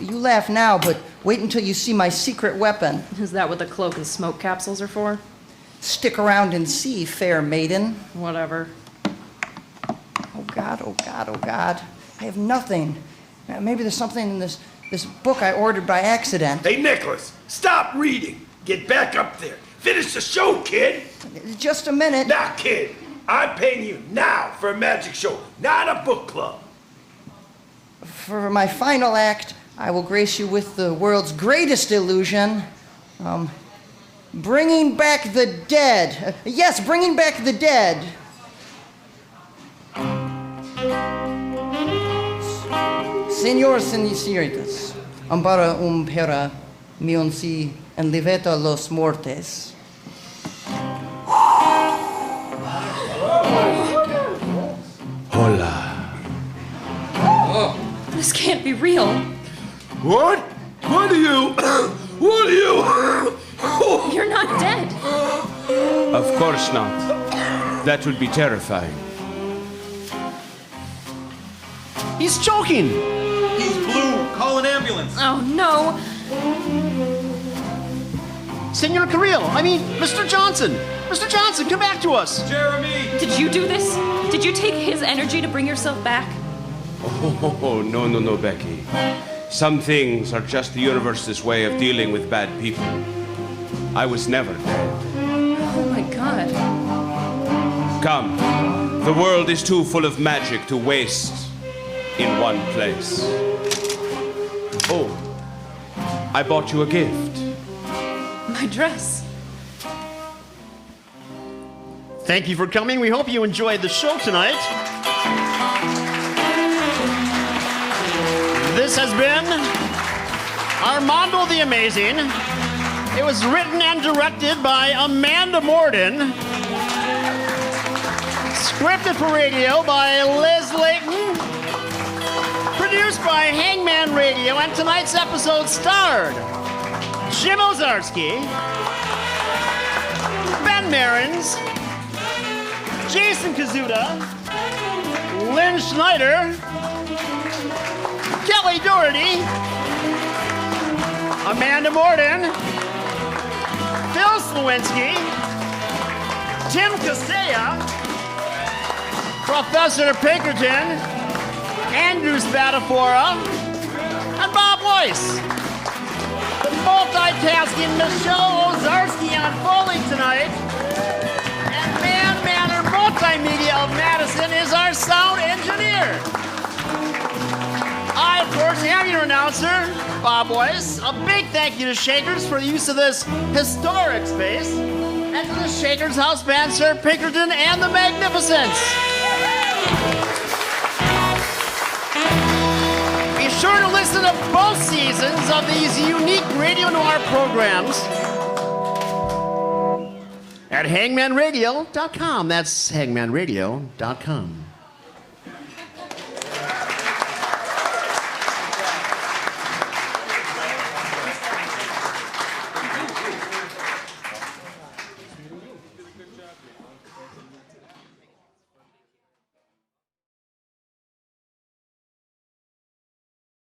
You laugh now, but wait until you see my secret weapon. Is that what the cloak and smoke capsules are for? Stick around and see, fair maiden. Whatever. Oh God, oh God, oh God. I have nothing. Maybe there's something in this book I ordered by accident. Hey, Nicholas, stop reading. Get back up there. Finish the show, kid. Just a minute. Now, kid, I'm paying you now for a magic show, not a book club. For my final act, I will grace you with the world's greatest illusion. Bringing back the dead. Yes, bringing back the dead. Señores y señoritas, ampara pera mionsi en liveta los mortes. be real. What? What are you? What are you? You're not dead. Of course not. That would be terrifying. He's choking. He's blue. Call an ambulance. Oh, no. Senor Carrillo, Mr. Johnson. Mr. Johnson, come back to us. Jeremy! Did you do this? Did you take his energy to bring yourself back? Oh, no, Becky. Some things are just the universe's way of dealing with bad people. I was never dead. Oh, my God. Come. The world is too full of magic to waste in one place. Oh, I bought you a gift. My dress. Thank you for coming. We hope you enjoyed the show tonight. This has been Armando the Amazing. It was written and directed by Amanda Morden. Scripted for radio by Liz Layton. Produced by Hangman Radio. And tonight's episode starred Jim Ozarski, Ben Marins, Jason Kazuda, Lynn Schneider, Kelly Doherty, Amanda Morden, Phil Slowinski, Tim Castella, Professor Pinkerton, Andrew Spatafora, and Bob Weiss. The multitasking Michelle Ozarski on Foley tonight. And Man Manor Multimedia of Madison is our sound engineer. I, of course, am your announcer, Bob Weiss. A big thank you to Shakers for the use of this historic space, and to the Shakers House Band, Sir Pinkerton and the Magnificents. Be sure to listen to both seasons of these unique Radio Noir programs at hangmanradio.com. That's hangmanradio.com.